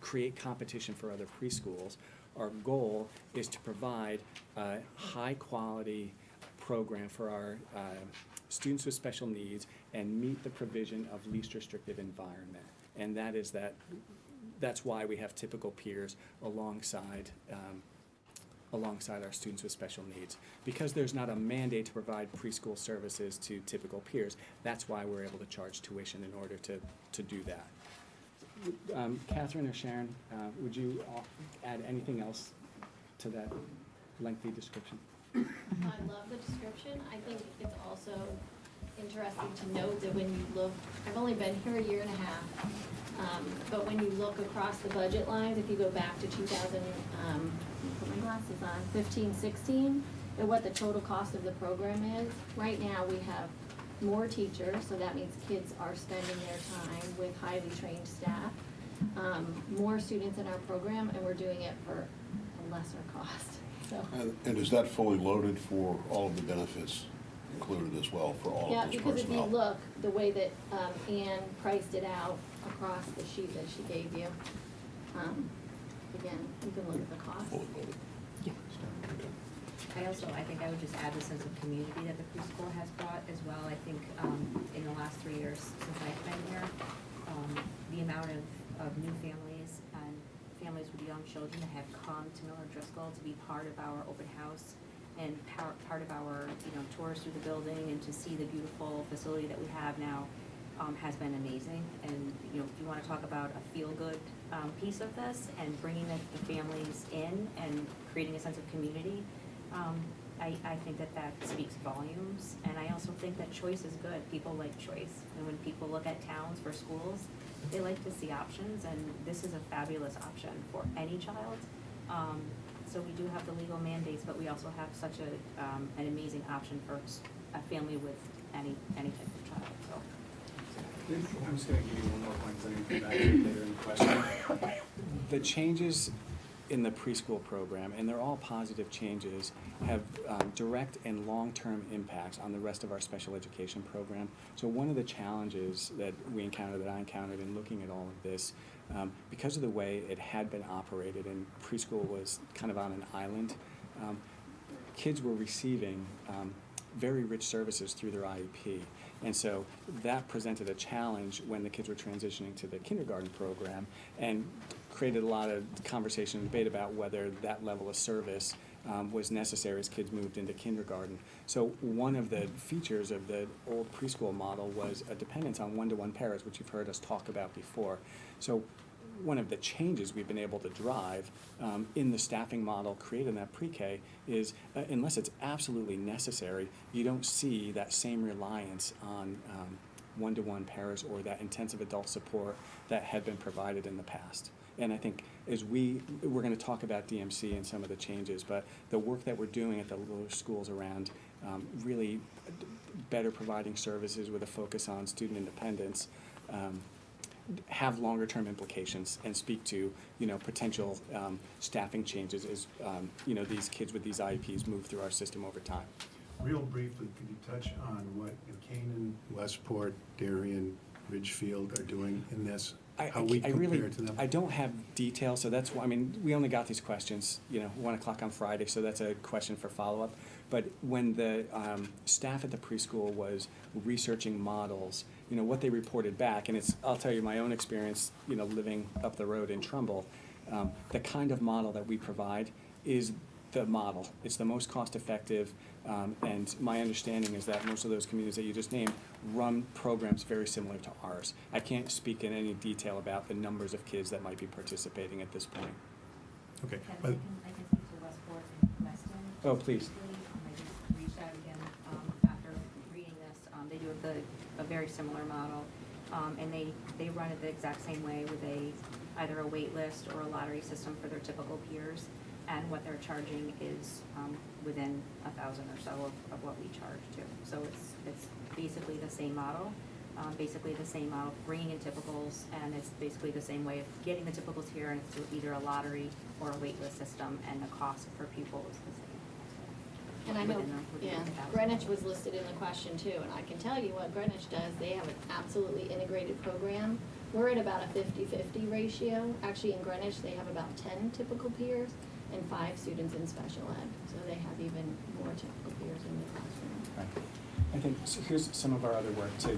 S4: create competition for other preschools. Our goal is to provide a high-quality program for our students with special needs and meet the provision of least restrictive environment. And that is that's why we have typical peers alongside our students with special needs. Because there's not a mandate to provide preschool services to typical peers, that's why we're able to charge tuition in order to do that. Catherine or Sharon, would you add anything else to that lengthy description?
S10: I love the description. I think it's also interesting to note that when you look, I've only been here a year and a half, but when you look across the budget lines, if you go back to 2000, put my glasses on, 15, 16, and what the total cost of the program is, right now we have more teachers, so that means kids are spending their time with highly trained staff, more students in our program, and we're doing it for a lesser cost. So.
S9: And is that fully loaded for all of the benefits included as well for all of those personnel?
S10: Yeah, because if you look, the way that Ann priced it out across the sheet that she gave you, again, you can look at the cost.
S9: Fully loaded.
S1: Yeah.
S11: I think I would just add the sense of community that the preschool has brought as well. I think in the last 3 years since I've been here, the amount of new families and families with young children that have come to Miller Driscoll to be part of our open house and part of our, tours through the building and to see the beautiful facility that we have now has been amazing. And, if you want to talk about a feel-good piece of this and bringing the families in and creating a sense of community, I think that speaks volumes. And I also think that choice is good. People like choice. And when people look at towns for schools, they like to see options, and this is a fabulous option for any child. So we do have the legal mandates, but we also have such an amazing option for a family with any type of child, so.
S4: I'm just gonna give you one more point, because I'm gonna come back to it later in the question. The changes in the preschool program, and they're all positive changes, have direct and long-term impacts on the rest of our special education program. So one of the challenges that I encountered in looking at all of this, because of the way it had been operated and preschool was kind of on an island, kids were receiving very rich services through their IEP. And so that presented a challenge when the kids were transitioning to the kindergarten program, and created a lot of conversation and debate about whether that level of service was necessary as kids moved into kindergarten. So one of the features of the old preschool model was a dependence on one-to-one pairs, which you've heard us talk about before. So one of the changes we've been able to drive in the staffing model created in that pre-K is, unless it's absolutely necessary, you don't see that same reliance on one-to-one pairs or that intensive adult support that had been provided in the past. And I think as we're going to talk about DMC and some of the changes, but the work that we're doing at the lower schools around really better providing services with a focus on student independence have longer term implications and speak to potential staffing changes as these kids with these IEPs move through our system over time.
S2: Real briefly, could you touch on what Canaan, Westport, Darien, Ridgefield are doing in this? How we compare to them?
S4: I don't have details, so that's why, we only got these questions, 1 o'clock on Friday, so that's a question for follow-up. But when the staff at the preschool was researching models, what they reported back, and I'll tell you my own experience, living up the road in Trumbull, the kind of model that we provide is the model. It's the most cost-effective, and my understanding is that most of those communities that you just named run programs very similar to ours. I can't speak in any detail about the numbers of kids that might be participating at this point.
S2: Okay.
S11: I can speak to Westport and Weston.
S4: Oh, please.
S11: I just reached out again after reading this. They do a very similar model, and they run it the exact same way with either a wait list or a lottery system for their typical peers. And what they're charging is within $1,000 or so of what we charge too. So it's basically the same model, bringing in typicals, and it's basically the same way of getting the typicals here, and it's through either a lottery or a waitlist system, and the cost per pupil is the same.
S10: And I know,
S11: within the $1,000.
S10: Greenwich was listed in the question too, and I can tell you what Greenwich does. They have an absolutely integrated program. We're at about a 50-50 ratio. Actually, in Greenwich, they have about 10 typical peers and 5 students in special ed. So they have even more typical peers in the classroom.
S4: Right. I think so. Here's some of our other work to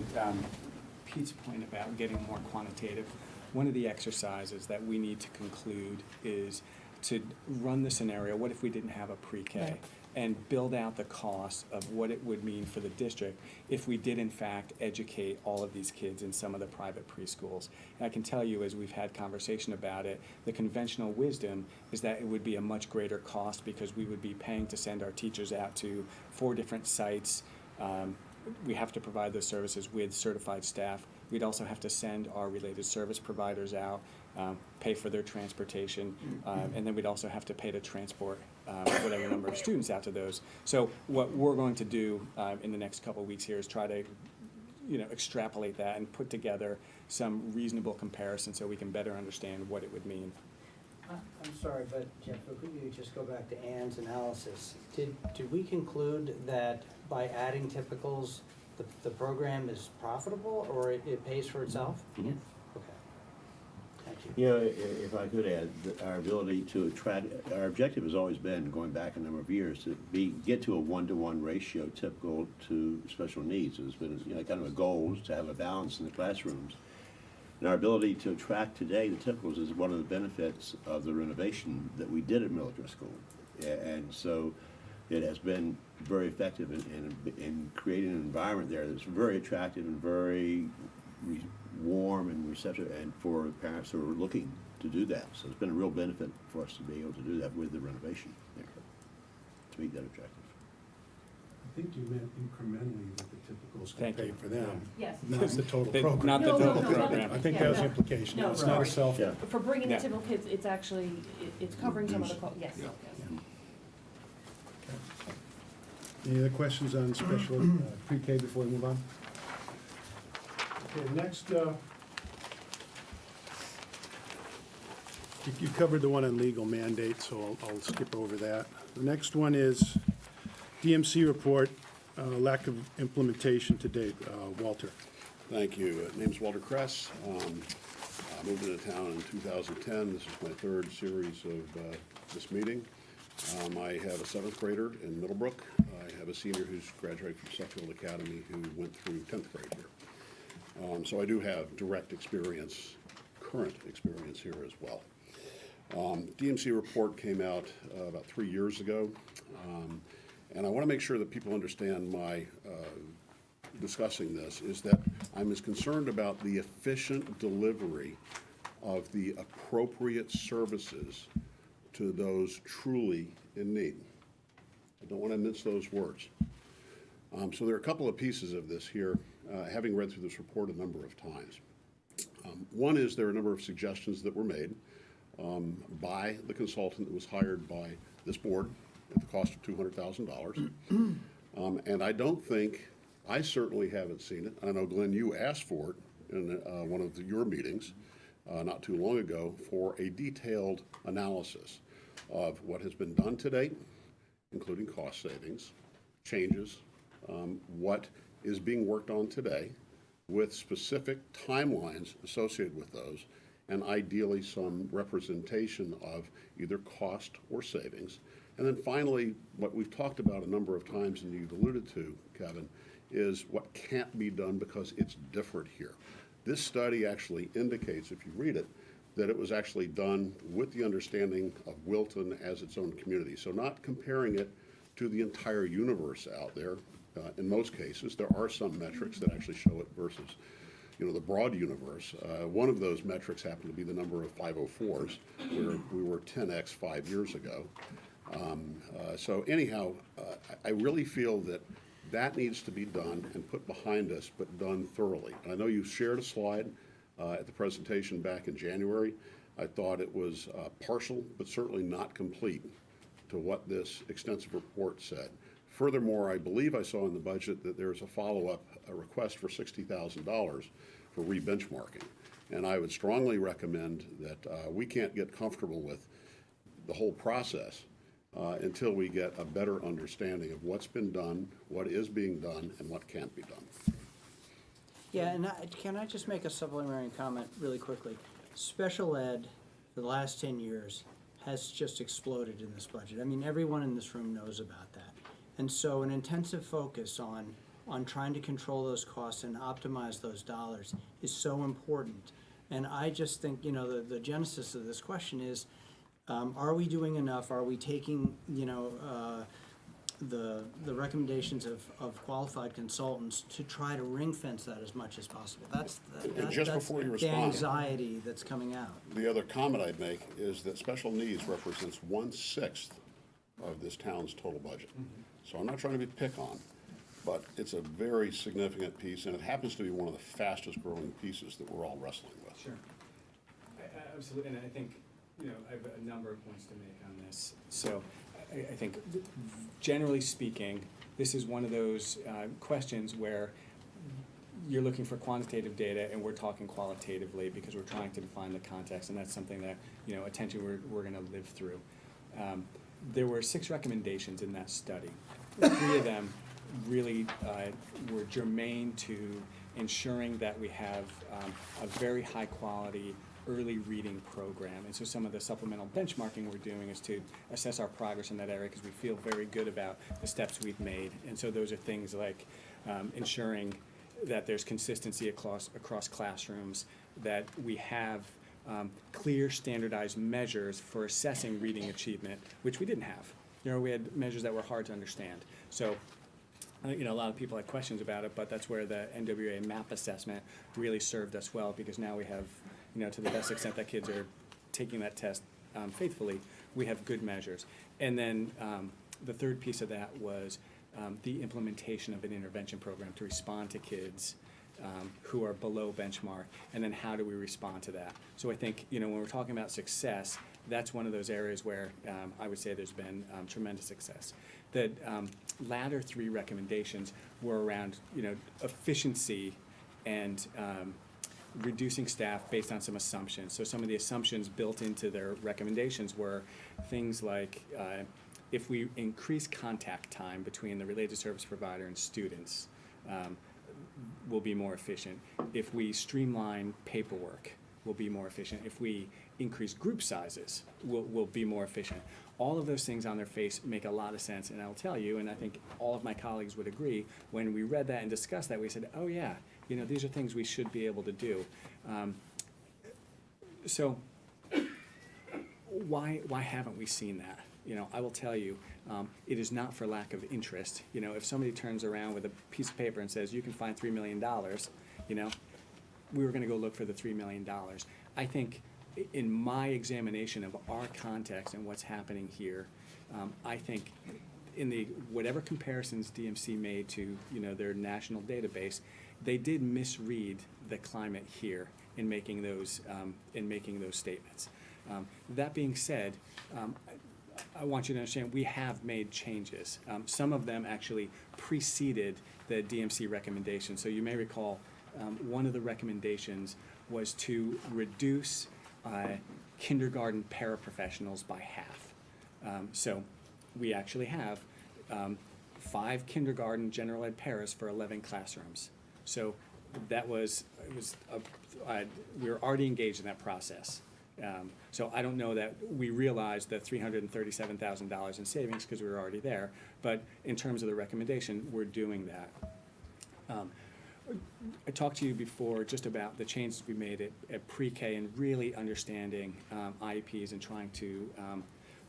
S4: Pete's point about getting more quantitative. One of the exercises that we need to conclude is to run the scenario, what if we didn't have a pre-K?
S6: Right.
S4: And build out the cost of what it would mean for the district if we did in fact educate all of these kids in some of the private preschools. And I can tell you, as we've had conversation about it, the conventional wisdom is that it would be a much greater cost because we would be paying to send our teachers out to 4 different sites. We have to provide those services with certified staff. We'd also have to send our related service providers out, pay for their transportation, and then we'd also have to pay to transport whatever number of students out to those. So what we're going to do in the next couple of weeks here is try to extrapolate that and put together some reasonable comparison so we can better understand what it would mean.
S6: I'm sorry, but Jeff, if we could just go back to Ann's analysis, did we conclude that by adding typicals, the program is profitable, or it pays for itself?
S4: Mm-hmm.
S6: Okay. Thank you.
S12: You know, if I could add, that our ability to attract, our objective has always been, going back a number of years, to get to a 1-to-1 ratio typical to special needs. It's been, you know, kind of a goal to have a balance in the classrooms. And our ability to attract today the typicals is one of the benefits of the renovation that we did at Military School. And so it has been very effective in creating an environment there that's very attractive and very warm and receptive, and for parents who are looking to do that. So it's been a real benefit for us to be able to do that with the renovation there, to meet that objective.
S2: I think you meant incrementally that the typicals can
S4: Thank
S2: pay
S4: you.
S2: for them.
S8: Yes.
S2: Not the total
S4: They-
S2: program.
S4: not the
S8: No, no,
S4: total
S8: no, no.
S4: program.
S2: I think
S8: Yeah,
S2: that was the
S8: no.
S2: implication.
S8: No,
S2: It's not a
S8: right.
S2: self.
S12: Yeah.
S8: For bringing the
S4: Yeah.
S8: typical kids, it's actually, it's covering some of the, yes,
S9: Yeah.
S8: yes.
S2: Any other questions on special pre-K before we move on? Okay, next, you covered the one on legal mandate, so I'll skip over that. The next one is DMC report, lack of implementation to date. Walter.
S9: Thank you. Name's Walter Kress. I moved into town in 2010. This is my third series of this meeting. I have a seventh grader in Middlebrook. I have a senior who's graduated from Suffield Academy who went through 10th grade here. So I do have direct experience, current experience here as well. DMC report came out about 3 years ago. And I want to make sure that people understand my discussing this is that I'm as concerned about the efficient delivery of the appropriate services to those truly in need. I don't want to mince those words. So there are a couple of pieces of this here, having read through this report a number of times. One is there are a number of suggestions that were made by the consultant that was hired by this board at the cost of $200,000. And I don't think, I certainly haven't seen it. I know, Glenn, you asked for it in one of your meetings not too long ago for a detailed analysis of what has been done to date, including cost savings, changes, what is being worked on today, with specific timelines associated with those, and ideally some representation of either cost or savings. And then finally, what we've talked about a number of times, and you've alluded to, Kevin, is what can't be done because it's different here. This study actually indicates, if you read it, that it was actually done with the understanding of Wilton as its own community. So not comparing it to the entire universe out there. In most cases, there are some metrics that actually show it versus, you know, the broad universe. One of those metrics happened to be the number of 504s, where we were 10x 5 years ago. So anyhow, I really feel that that needs to be done and put behind us, but done thoroughly. And I know you shared a slide at the presentation back in January. I thought it was partial, but certainly not complete to what this extensive report said. Furthermore, I believe I saw in the budget that there's a follow-up request for $60,000 for re-benchmarking. And I would strongly recommend that we can't get comfortable with the whole process until we get a better understanding of what's been done, what is being done, and what can't be done.
S6: Yeah, and can I just make a supplementary comment really quickly? Special ed for the last 10 years has just exploded in this budget. I mean, everyone in this room knows about that. And so an intensive focus on trying to control those costs and optimize those dollars is so important. And I just think, you know, the genesis of this question is, are we doing enough? Are we taking, you know, the recommendations of qualified consultants to try to ring fence that as much as possible? That's
S9: Before you
S6: the
S9: respond,
S6: anxiety that's coming out.
S9: the other comment I'd make is that special needs represents 1/6 of this town's total budget. So I'm not trying to be pick on, but it's a very significant piece, and it happens to be one of the fastest growing pieces that we're all wrestling with.
S4: Sure. Absolutely, and I think, you know, I have a number of points to make on this. So I think, generally speaking, this is one of those questions where you're looking for quantitative data and we're talking qualitatively because we're trying to define the context, and that's something that, you know, attention we're going to live through. There were 6 recommendations in that study. 3 of them really were germane to ensuring that we have a very high quality early reading program. And so some of the supplemental benchmarking we're doing is to assess our progress in that area because we feel very good about the steps we've made. And so those are things like ensuring that there's consistency across classrooms, that we have clear standardized measures for assessing reading achievement, which we didn't have. You know, we had measures that were hard to understand. So you know, a lot of people had questions about it, but that's where the NWA MAP assessment really served us well, because now we have, you know, to the best extent that kids are taking that test faithfully, we have good measures. And then the third piece of that was the implementation of an intervention program to respond to kids who are below benchmark, and then how do we respond to that? So I think, you know, when we're talking about success, that's one of those areas where I would say there's been tremendous success. The latter three recommendations were around, you know, efficiency and reducing staff based on some assumptions. So some of the assumptions built into their recommendations were things like if we increase contact time between the related service provider and students, we'll be more efficient. If we streamline paperwork, we'll be more efficient. If we increase group sizes, we'll be more efficient. All of those things on their face make a lot of sense, and I'll tell you, and I think all of my colleagues would agree, when we read that and discussed that, we said, oh yeah, you know, these are things we should be able to do. So why haven't we seen that? You know, I will tell you, it is not for lack of interest. You know, if somebody turns around with a piece of paper and says, you can find $3 million, you know, we were gonna go look for the $3 million. I think in my examination of our context and what's happening here, I think in the whatever comparisons DMC made to, you know, their national database, they did misread the climate here in making those statements. That being said, I want you to understand we have made changes. Some of them actually preceded the DMC recommendation. So you may recall one of the recommendations was to reduce kindergarten paraprofessionals by half. So we actually have 5 kindergarten general ed paras for 11 classrooms. So that was, we were already engaged in that process. So I don't know that we realized the $337,000 in savings because we were already there, but in terms of the recommendation, we're doing that. I talked to you before just about the changes we made at pre-K and really understanding IEPs and trying to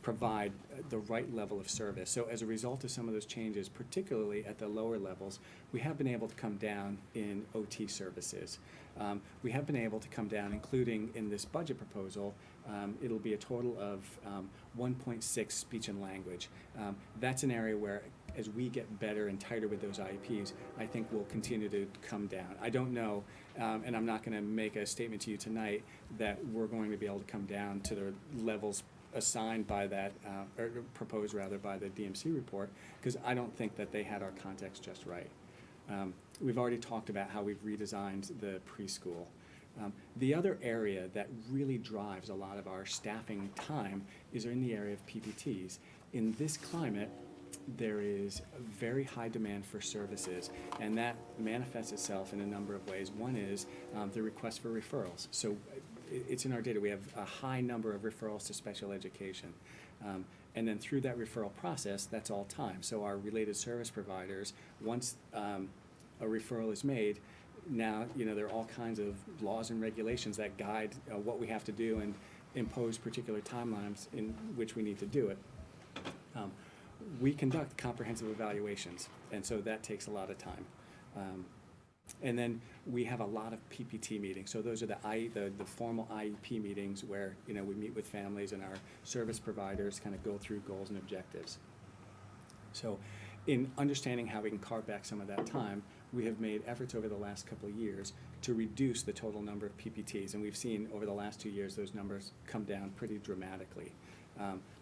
S4: provide the right level of service. So as a result of some of those changes, particularly at the lower levels, we have been able to come down in OT services. We have been able to come down, including in this budget proposal, it'll be a total of 1.6 speech and language. That's an area where, as we get better and tighter with those IEPs, I think we'll continue to come down. I don't know, and I'm not going to make a statement to you tonight that we're going to be able to come down to the levels assigned by that, or proposed rather by the DMC report, because I don't think that they had our context just right. We've already talked about how we've redesigned the preschool. The other area that really drives a lot of our staffing time is in the area of PPTs. In this climate, there is a very high demand for services, and that manifests itself in a number of ways. One is the request for referrals. So it's in our data. We have a high number of referrals to special education. And then through that referral process, that's all time. So our related service providers, once a referral is made, now, you know, there are all kinds of laws and regulations that guide what we have to do and impose particular timelines in which we need to do it. We conduct comprehensive evaluations, and so that takes a lot of time. And then we have a lot of PPT meetings. So those are the formal IEP meetings where, you know, we meet with families and our service providers kind of go through goals and objectives. So in understanding how we can carve back some of that time, we have made efforts over the last couple of years to reduce the total number of PPTs. And we've seen over the last 2 years those numbers come down pretty dramatically.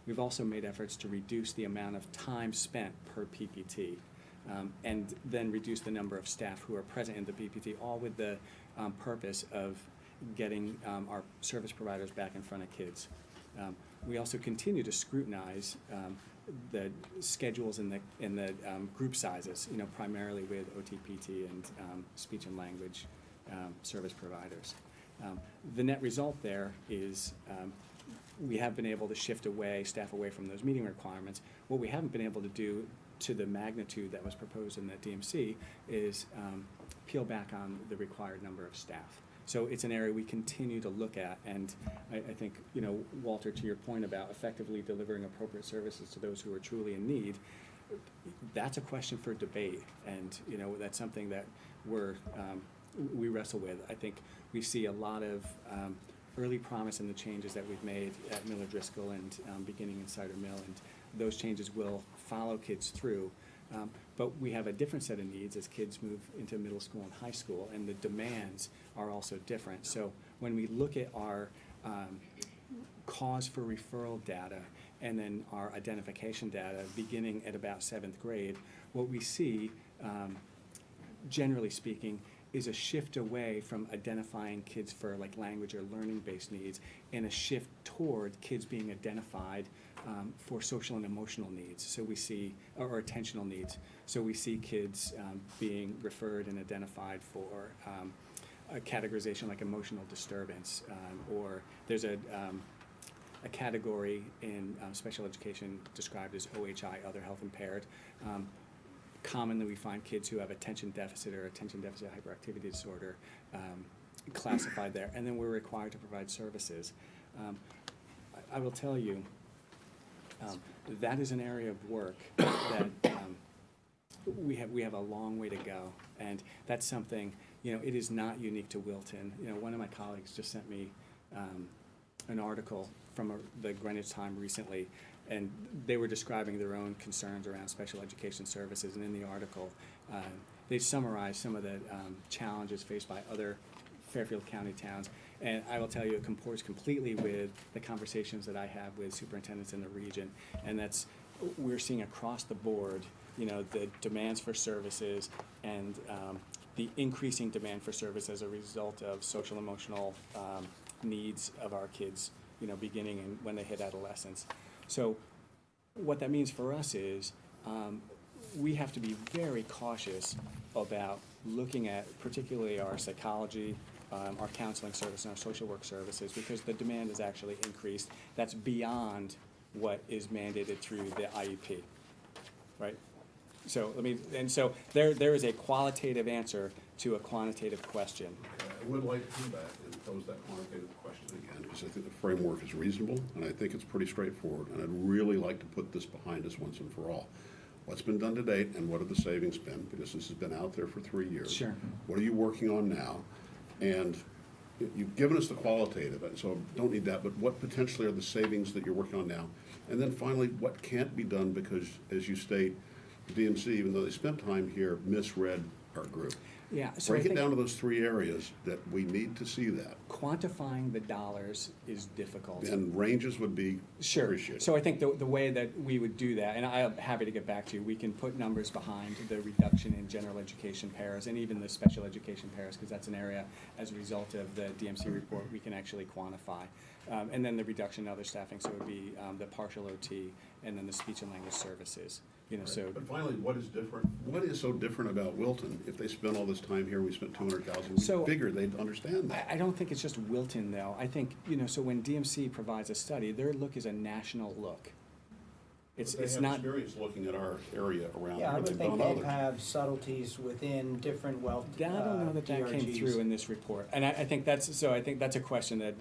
S4: We've also made efforts to reduce the amount of time spent per PPT. And then reduce the number of staff who are present in the PPT, all with the purpose of getting our service providers back in front of kids. We also continue to scrutinize the schedules and the group sizes, you know, primarily with OTPT and speech and language service providers. The net result there is we have been able to shift staff away from those meeting requirements. What we haven't been able to do to the magnitude that was proposed in the DMC is peel back on the required number of staff. So it's an area we continue to look at, and I think, Walter, to your point about effectively delivering appropriate services to those who are truly in need, that's a question for debate, and, that's something that we wrestle with. I think we see a lot of early promise in the changes that we've made at Miller Driscoll and beginning in Cider Mill, and those changes will follow kids through. But we have a different set of needs as kids move into middle school and high school, and the demands are also different. So when we look at our cause for referral data and then our identification data beginning at about 7th grade, what we see, generally speaking, is a shift away from identifying kids for like language or learning-based needs, and a shift toward kids being identified for social and emotional needs. So we see, or attentional needs. So we see kids being referred and identified for a categorization like emotional disturbance, or there's a category in special education described as OHI, other health impaired. Commonly we find kids who have attention deficit or attention deficit hyperactivity disorder classified there, and then we're required to provide services. I will tell you, that is an area of work that we have a long way to go, and that's something, it is not unique to Wilton. One of my colleagues just sent me an article from the Greenwich Time recently, and they were describing their own concerns around special education services, and in the article, they summarized some of the challenges faced by other Fairfield County towns, and I will tell you, it comports completely with the conversations that I have with superintendents in the region, and that's, we're seeing across the board, the demands for services and the increasing demand for service as a result of social emotional needs of our kids, beginning and when they hit adolescence. So what that means for us is we have to be very cautious about looking at particularly our psychology, our counseling service, and our social work services, because the demand has actually increased. That's beyond what is mandated through the IEP, right? So so there is a qualitative answer to a quantitative question.
S9: I would like to come back and pose that quantitative question again, because I think the framework is reasonable, and I think it's pretty straightforward, and I'd really like to put this behind us once and for all. What's been done to date, and what have the savings been? Because this has been out there for 3 years.
S4: Sure.
S9: What are you working on now? And you've given us the qualitative, so don't need that, but what potentially are the savings that you're working on now? And then finally, what can't be done because, as you state, the DMC, even though they spent time here, misread our group.
S4: Yeah, so
S9: Break it down to those 3 areas that we need to see that.
S4: quantifying the dollars is difficult.
S9: And ranges would be
S4: Sure.
S9: appreciated.
S4: So I think the way that we would do that, and I'm happy to get back to you, we can put numbers behind the reduction in general education paras and even the special education paras, because that's an area, as a result of the DMC report, we can actually quantify. And then the reduction in other staffing, so it would be the partial OT and then the speech and language services. So.
S9: But finally, what is different? What is so different about Wilton? If they spent all this time here, we spent $200,000.
S4: So-
S9: We figured they'd understand that.
S4: I don't think it's just Wilton, though. I think, so when DMC provides a study, their look is a national look. It's
S9: But they have
S4: not.
S9: experience looking at our area around
S6: Yeah, I
S9: here.
S6: would
S9: They've
S6: think
S9: done
S6: they'd
S9: others.
S6: have subtleties within different wealth
S4: I don't know that came
S6: DRGs.
S4: through in this report, and I think that's a question that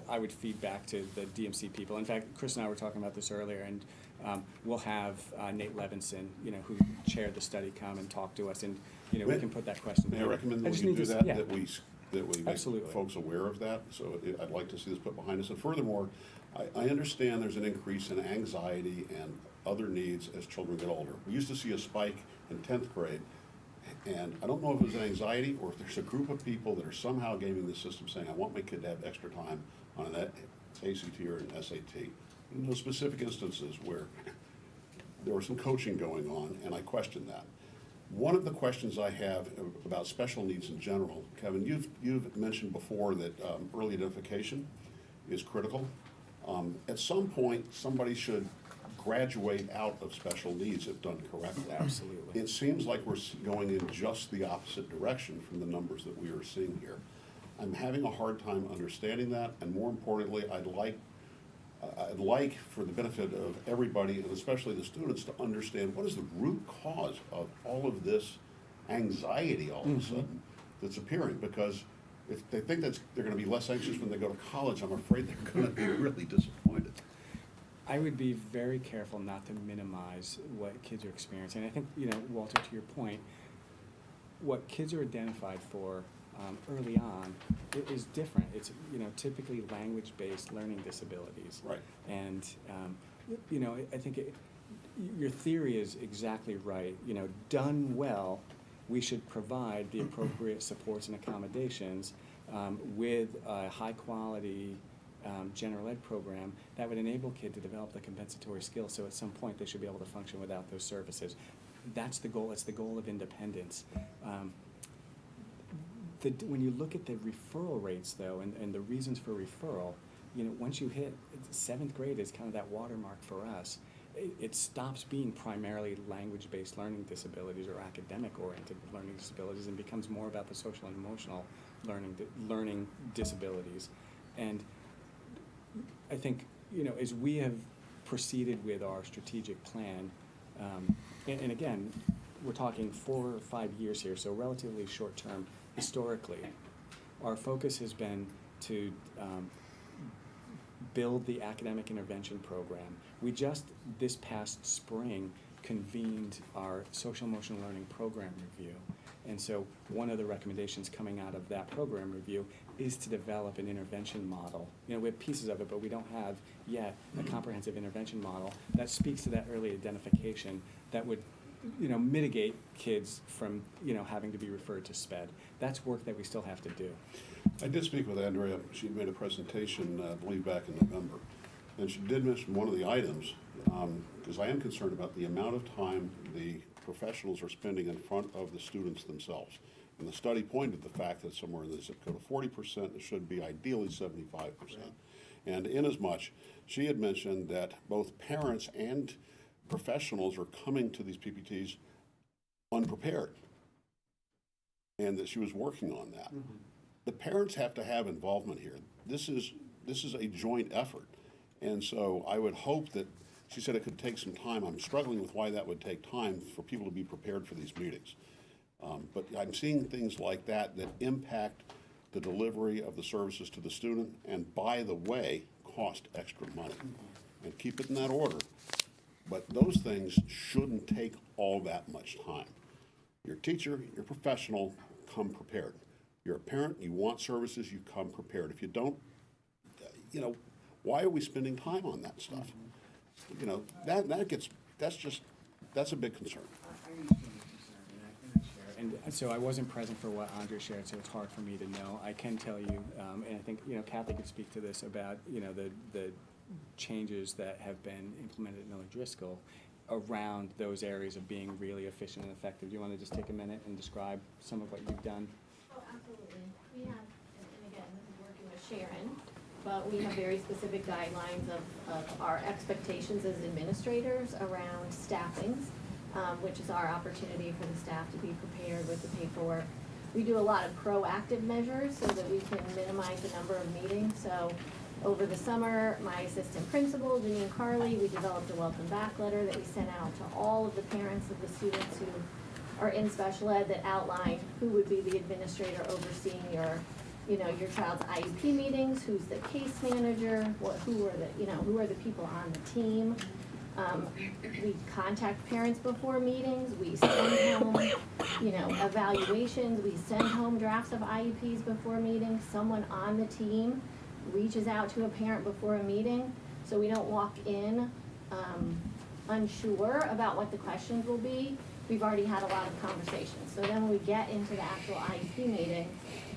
S4: I would feed back to the DMC people. In fact, Chris and I were talking about this earlier, and we'll have Nate Levinson, who chaired the study, come and talk to us, and we can put that question.
S9: May I recommend that
S4: just
S9: we
S4: need
S9: do
S4: to-
S9: that,
S4: yeah.
S9: that we make
S4: Absolutely.
S9: folks aware of that? So I'd like to see this put behind us. And furthermore, I understand there's an increase in anxiety and other needs as children get older. We used to see a spike in 10th grade, and I don't know if it was an anxiety or if there's a group of people that are somehow gaming the system saying, I want my kid to have extra time on an ACT or an SAT. In those specific instances where there was some coaching going on, and I question that. One of the questions I have about special needs in general, Kevin, you've mentioned before that early identification is critical. At some point, somebody should graduate out of special needs if done correctly.
S4: Absolutely.
S9: It seems like we're going in just the opposite direction from the numbers that we are seeing here. I'm having a hard time understanding that, and more importantly, I'd like, for the benefit of everybody, and especially the students, to understand what is the root cause of all of this anxiety all of a sudden that's appearing. Because if they think they're going to be less anxious when they go to college, I'm afraid they're going to be really disappointed.
S4: I would be very careful not to minimize what kids are experiencing. I think, Walter, to your point, what kids are identified for early on is different. It's, typically language-based learning disabilities.
S9: Right.
S4: And, I think your theory is exactly right. Done well, we should provide the appropriate supports and accommodations with a high-quality general ed program that would enable kid to develop the compensatory skills, so at some point they should be able to function without those services. That's the goal. It's the goal of independence. When you look at the referral rates, though, and the reasons for referral, once you hit 7th grade is kind of that watermark for us. It stops being primarily language-based learning disabilities or academic-oriented learning disabilities and becomes more about the social and emotional learning disabilities. And I think, as we have proceeded with our strategic plan, and again, we're talking 4 or 5 years here, so relatively short term. Historically, our focus has been to build the academic intervention program. We just, this past spring, convened our social emotional learning program review. And so one of the recommendations coming out of that program review is to develop an intervention model. We have pieces of it, but we don't have yet a comprehensive intervention model that speaks to that early identification that would mitigate kids from, having to be referred to SPED. That's work that we still have to do.
S9: I did speak with Andrea. She made a presentation, I believe, back in November. And she did mention one of the items, because I am concerned about the amount of time the professionals are spending in front of the students themselves. And the study pointed to the fact that somewhere in the zip code of 40%, it should be ideally 75%. And inasmuch, she had mentioned that both parents and professionals are coming to these PPTs unprepared, and that she was working on that. The parents have to have involvement here. This is a joint effort, and so I would hope that, she said it could take some time. I'm struggling with why that would take time for people to be prepared for these meetings. But I'm seeing things like that impact the delivery of the services to the student, and by the way, cost extra money. And keep it in that order. But those things shouldn't take all that much time. You're a teacher, you're a professional, come prepared. You're a parent, you want services, you come prepared. If you don't, why are we spending time on that stuff? That's a big concern.
S4: And so I wasn't present for what Andrea shared, so it's hard for me to know. I can tell you, and I think, Kathy could speak to this about, the changes that have been implemented at Miller Driscoll around those areas of being really efficient and effective. Do you want to just take a minute and describe some of what you've done?
S10: Oh, absolutely. We have, and again, this is working with Sharon, but we have very specific guidelines of our expectations as administrators around staffings, which is our opportunity for the staff to be prepared with the paperwork. We do a lot of proactive measures so that we can minimize the number of meetings. So over the summer, my assistant principal, Janine Carley, we developed a welcome back letter that we sent out to all of the parents of the students who are in special ed that outlined who would be the administrator overseeing your child's IEP meetings, who's the case manager, who are the people on the team. We contact parents before meetings, we send home, evaluations, we send home drafts of IEPs before meetings. Someone on the team reaches out to a parent before a meeting, so we don't walk in unsure about what the questions will be. We've already had a lot of conversations. So then when we get into the actual IEP meeting,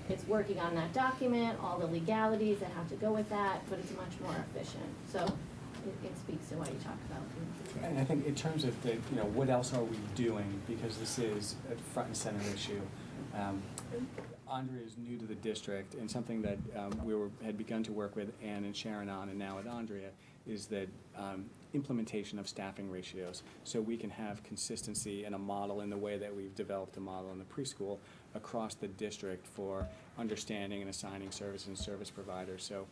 S10: it's working on that document, all the legalities that have to go with that, but it's much more efficient. So it speaks to what you talked about.
S4: And I think in terms of what else are we doing, because this is a front and center issue. Andrea is new to the district, and something that we had begun to work with Ann and Sharon on, and now with Andrea, is that implementation of staffing ratios, so we can have consistency and a model in the way that we've developed a model in the preschool across the district for understanding and assigning services and service providers. So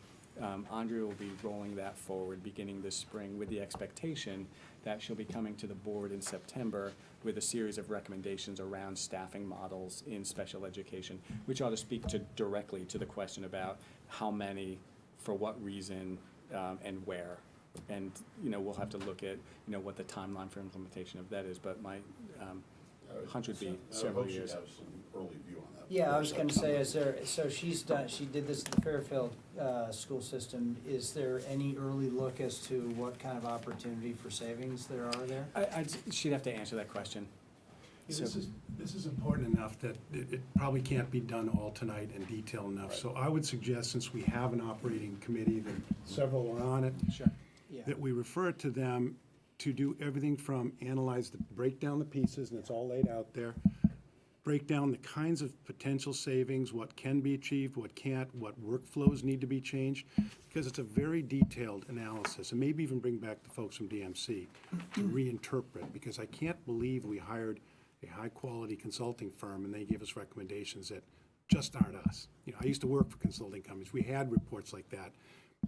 S4: Andrea will be rolling that forward beginning this spring with the expectation that she'll be coming to the board in September with a series of recommendations around staffing models in special education, which ought to speak directly to the question about how many, for what reason, and where. And, we'll have to look at, what the timeline for implementation of that is, but my hunch would be several years.
S9: I hope she has some early view on that.
S6: Yeah, I was gonna say, so she did this at the Fairfield, school system. Is there any early look as to what kind of opportunity for savings there are there?
S4: She'd have to answer that question.
S2: This is important enough that it probably can't be done all tonight in detail enough. So I would suggest, since we have an operating committee, that several are on it,
S4: Sure.
S6: Yeah.
S2: that we refer to them to do everything from break down the pieces, and it's all laid out there, break down the kinds of potential savings, what can be achieved, what can't, what workflows need to be changed, because it's a very detailed analysis, and maybe even bring back the folks from DMC to reinterpret, because I can't believe we hired a high-quality consulting firm and they gave us recommendations that just aren't us. I used to work for consulting companies. We had reports like that.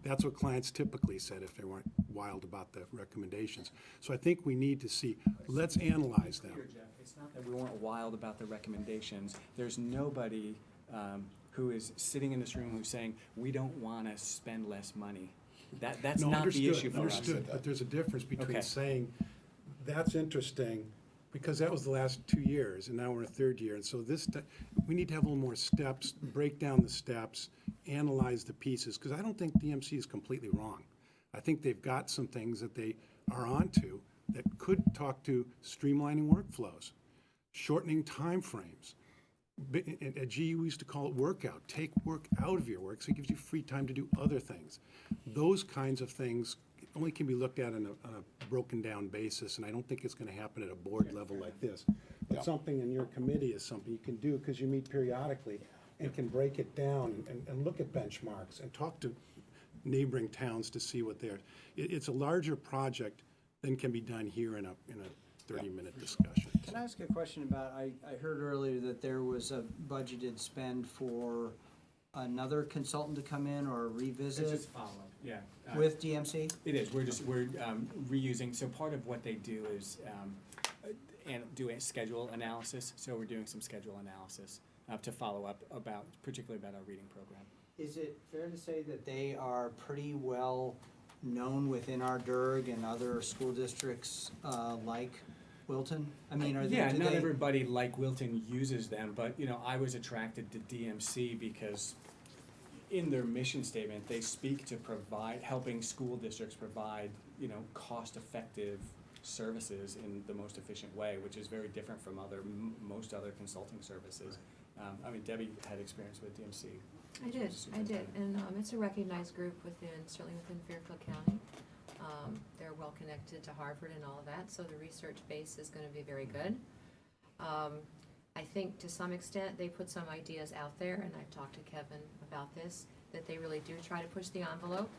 S2: That's what clients typically said if they weren't wild about the recommendations. So I think we need to see, let's analyze them.
S4: Here, Jeff, it's not that we weren't wild about the recommendations. There's nobody who is sitting in this room who's saying, we don't want to spend less money. That's
S2: No,
S4: not the
S2: understood,
S4: issue for us.
S2: understood, but there's a difference between
S4: Okay.
S2: saying, that's interesting, because that was the last 2 years, and now we're in a third year, and so we need to have a little more steps, break down the steps, analyze the pieces, because I don't think DMC is completely wrong. I think they've got some things that they are onto that could talk to streamlining workflows, shortening timeframes. At GE, we used to call it workout. Take work out of your work so it gives you free time to do other things. Those kinds of things only can be looked at on a broken down basis, and I don't think it's going to happen at a board level like this. But something in your committee is something you can do because you meet periodically and can break it down and look at benchmarks and talk to neighboring towns to see what they're. It's a larger project than can be done here in a 30-minute discussion.
S6: Can I ask a question about, I heard earlier that there was a budgeted spend for another consultant to come in or
S4: It's
S6: revisit
S4: just follow-up, yeah.
S6: with DMC?
S4: It is, we're reusing, so part of what they do is do a schedule analysis, so we're doing some schedule analysis to follow up particularly about our reading program.
S6: Is it fair to say that they are pretty well known within our DIRG and other school districts like Wilton? I mean, are they?
S4: Yeah, not everybody like Wilton uses them, but, I was attracted to DMC because in their mission statement, they speak to helping school districts provide, cost-effective services in the most efficient way, which is very different from most other consulting services. Debbie had experience with DMC.
S13: I did, and it's a recognized group certainly within Fairfield County. They're well connected to Harvard and all of that, so the research base is gonna be very good. I think to some extent, they put some ideas out there, and I've talked to Kevin about this, that they really do try to push the envelope.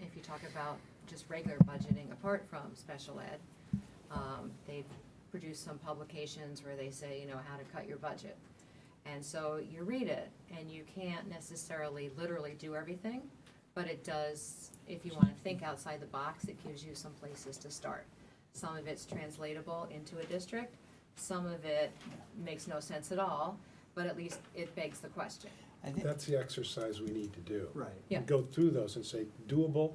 S13: If you talk about just regular budgeting, apart from special ed, they've produced some publications where they say, how to cut your budget. And so you read it, and you can't necessarily literally do everything, but it does, if you want to think outside the box, it gives you some places to start. Some of it's translatable into a district, some of it makes no sense at all, but at least it begs the question.
S2: That's the exercise we need to do.
S6: Right.
S13: Yeah.
S2: Go through those and say, doable,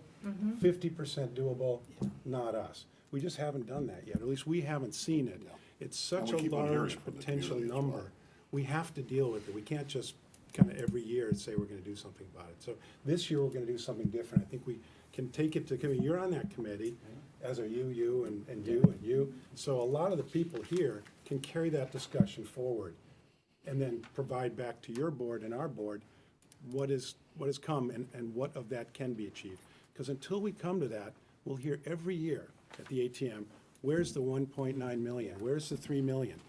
S2: 50% doable, not us. We just haven't done that yet, or at least we haven't seen it. It's such
S9: And
S2: a
S9: we keep on hearing
S2: large
S9: from the
S2: potential
S9: community as well.
S2: number. We have to deal with it. We can't just kind of every year say we're gonna do something about it. So this year, we're gonna do something different. I think we can take it to committee. You're on that committee, as are you, and you. So a lot of the people here can carry that discussion forward and then provide back to your board and our board what has come and what of that can be achieved. Because until we come to that, we'll hear every year at the ATM, where's the 1.9 million? Where's the 3 million?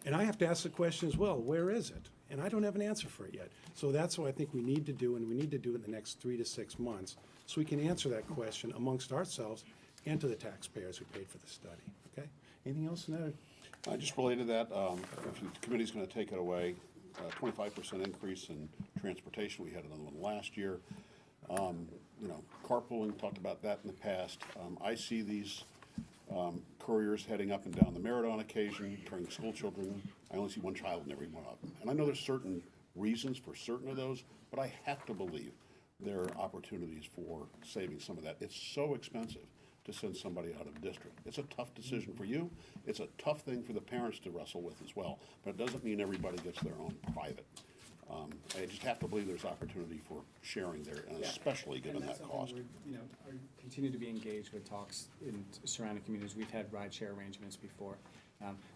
S2: And I have to ask the question as well, where is it? And I don't have an answer for it yet. So that's what I think we need to do, and we need to do it in the next 3 to 6 months, so we can answer that question amongst ourselves and to the taxpayers who paid for the study, okay? Anything else in that?
S9: Just related to that, if the committee's gonna take it away, 25% increase in transportation, we had another one last year. You know, carpooling, talked about that in the past. I see these couriers heading up and down the Merritt on occasion, carrying school children. I only see one child in every one of them. And I know there's certain reasons for certain of those, but I have to believe there are opportunities for saving some of that. It's so expensive to send somebody out of district. It's a tough decision for you. It's a tough thing for the parents to wrestle with as well. But it doesn't mean everybody gets their own private. I just have to believe there's opportunity for sharing there, and
S4: Yeah.
S9: especially given
S4: And that's
S9: that
S4: something
S9: cost.
S4: we're, you know, continue to be engaged with talks in surrounding communities. We've had rideshare arrangements before.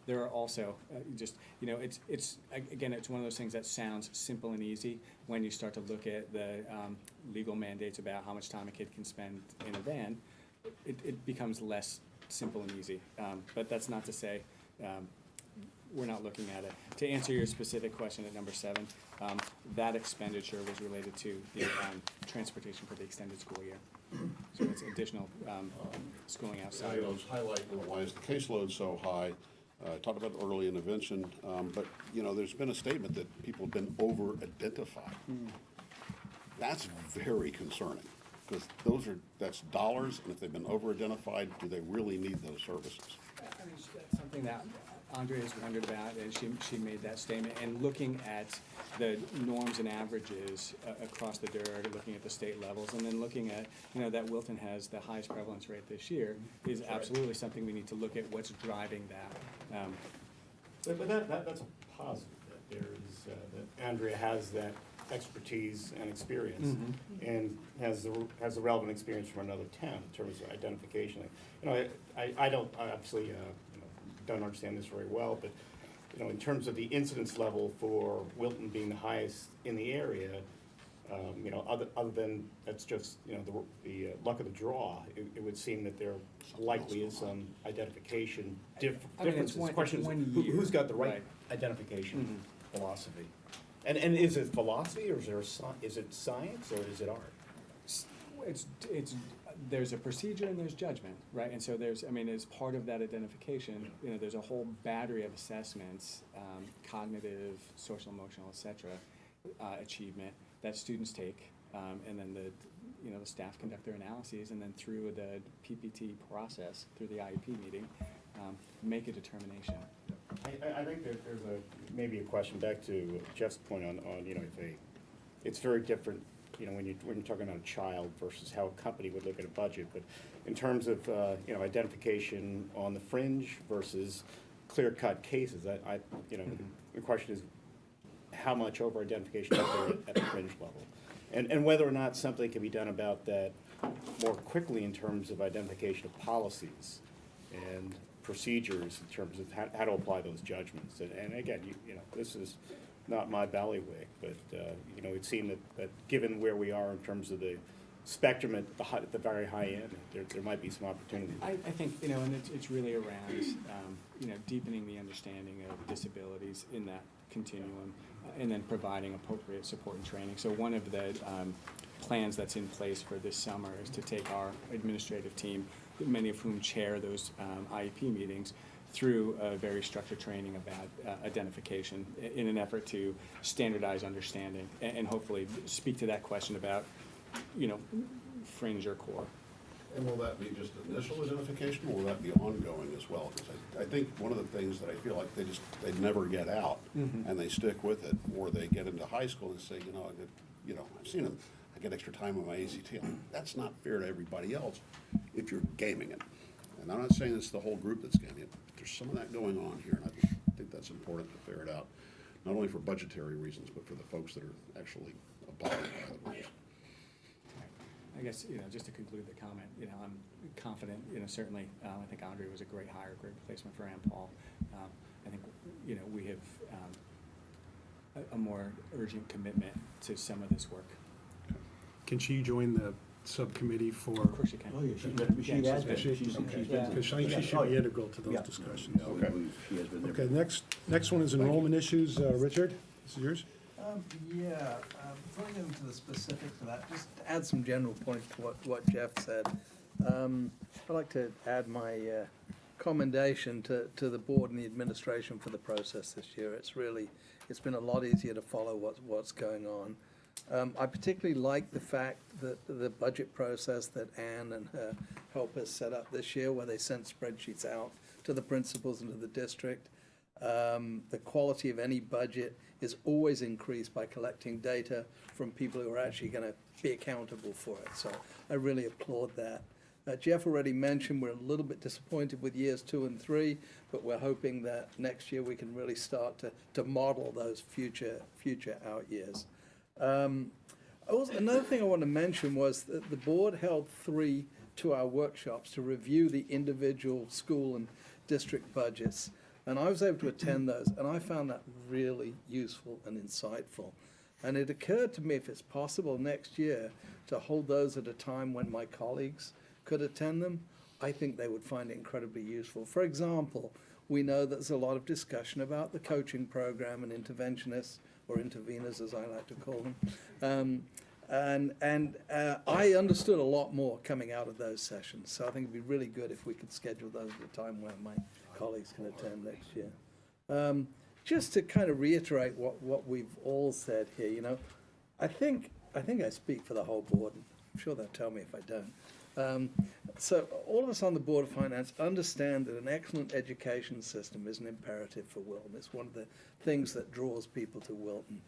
S4: There are also, just, you know, again, it's one of those things that sounds simple and easy when you start to look at the legal mandates about how much time a kid can spend in a van. It becomes less simple and easy. But that's not to say we're not looking at it. To answer your specific question at number 7, that expenditure was related to the transportation for the extended school year. So it's additional schooling outside.
S9: I was highlighting why is the caseload so high. Talked about early intervention, but you know, there's been a statement that people have been over-identified. That's very concerning, because that's dollars, and if they've been over-identified, do they really need those services?
S4: I mean, that's something that Andrea's wondered about, and she made that statement. And looking at the norms and averages across the DIRG, looking at the state levels, and then looking at, you know, that Wilton has the highest prevalence rate this year, is absolutely something we need to look at what's driving that.
S3: But that's a positive, that there is, that Andrea has that expertise and experience, and has the relevant experience from another town in terms of identification. You know, I obviously, you know, don't understand this very well, but, you know, in terms of the incidence level for Wilton being the highest in the area, you know, other than that's just, you know, the luck of the draw, it would seem that there likely is some identification differences. The question is, who's got the right identification philosophy? And is it philosophy, or is it science, or is it art?
S4: There's a procedure and there's judgment, right? And so as part of that identification, you know, there's a whole battery of assessments, cognitive, social, emotional, et cetera, achievement that students take, and then the staff conduct their analyses, and then through the PPT process, through the IEP meeting, make a determination.
S3: I think that there's maybe a question back to Jeff's point on you know, it's very different, you know, when you're talking about a child versus how a company would look at a budget. But in terms of you know, identification on the fringe versus clear-cut cases, you know, the question is how much over-identification is there at the fringe level, and whether or not something can be done about that more quickly in terms of identification of policies and procedures in terms of how to apply those judgments. And again, you know, this is not my bailiwick, but you know, it seemed that given where we are in terms of the spectrum at the very high end, there might be some opportunity.
S4: I think, you know, and it's really around you know, deepening the understanding of disabilities in that continuum, and then providing appropriate support and training. So one of the plans that's in place for this summer is to take our administrative team, many of whom chair those IEP meetings, through a very structured training about identification in an effort to standardize understanding and hopefully speak to that question about, you know, fringe or core.
S9: And will that be just initial identification, or will that be ongoing as well? Because I think one of the things that I feel like they never get out, and they stick with it, or they get into high school and say, you know, I've seen them, I get extra time on my ACT. That's not fair to everybody else if you're gaming it. And I'm not saying it's the whole group that's gaming it, but there's some of that going on here, and I think that's important to ferret out, not only for budgetary reasons, but for the folks that are actually abiding by the rules.
S4: I guess, you know, just to conclude the comment, you know, I'm confident, you know, certainly, I think Andre was a great hire, great replacement for Ann Paul. I think, you know, we have a more urgent commitment to some of this work.
S2: Can she join the subcommittee for?
S4: Of course you can.
S14: Oh, yeah, she has been. She's been
S2: Because I think she should be integral to those discussions.
S12: She has been there.
S2: Okay, next one is enrollment issues. Richard, this is yours.
S5: Before I go into the specifics of that, just to add some general points to what Jeff said, I'd like to add my commendation to the board and the administration for the process this year. It's been a lot easier to follow what's going on. I particularly like the fact that the budget process that Anne and her helpers set up this year, where they sent spreadsheets out to the principals and to the district. The quality of any budget is always increased by collecting data from people who are actually going to be accountable for it. So I really applaud that. Jeff already mentioned we're a little bit disappointed with years 2 and 3, but we're hoping that next year we can really start to model those future out years. Also, another thing I want to mention was that the board held 3 2-hour workshops to review the individual school and district budgets. And I was able to attend those, and I found that really useful and insightful. And it occurred to me, if it's possible next year to hold those at a time when my colleagues could attend them, I think they would find it incredibly useful. For example, we know that there's a lot of discussion about the coaching program and interventionists, or interveners as I like to call them. I understood a lot more coming out of those sessions. So I think it'd be really good if we could schedule those at a time where my colleagues can attend next year. Just to kind of reiterate what we've all said here, you know, I think I speak for the whole board. I'm sure they'll tell me if I don't. So all of us on the Board of Finance understand that an excellent education system is an imperative for Wilton. It's one of the things that draws people to Wilton.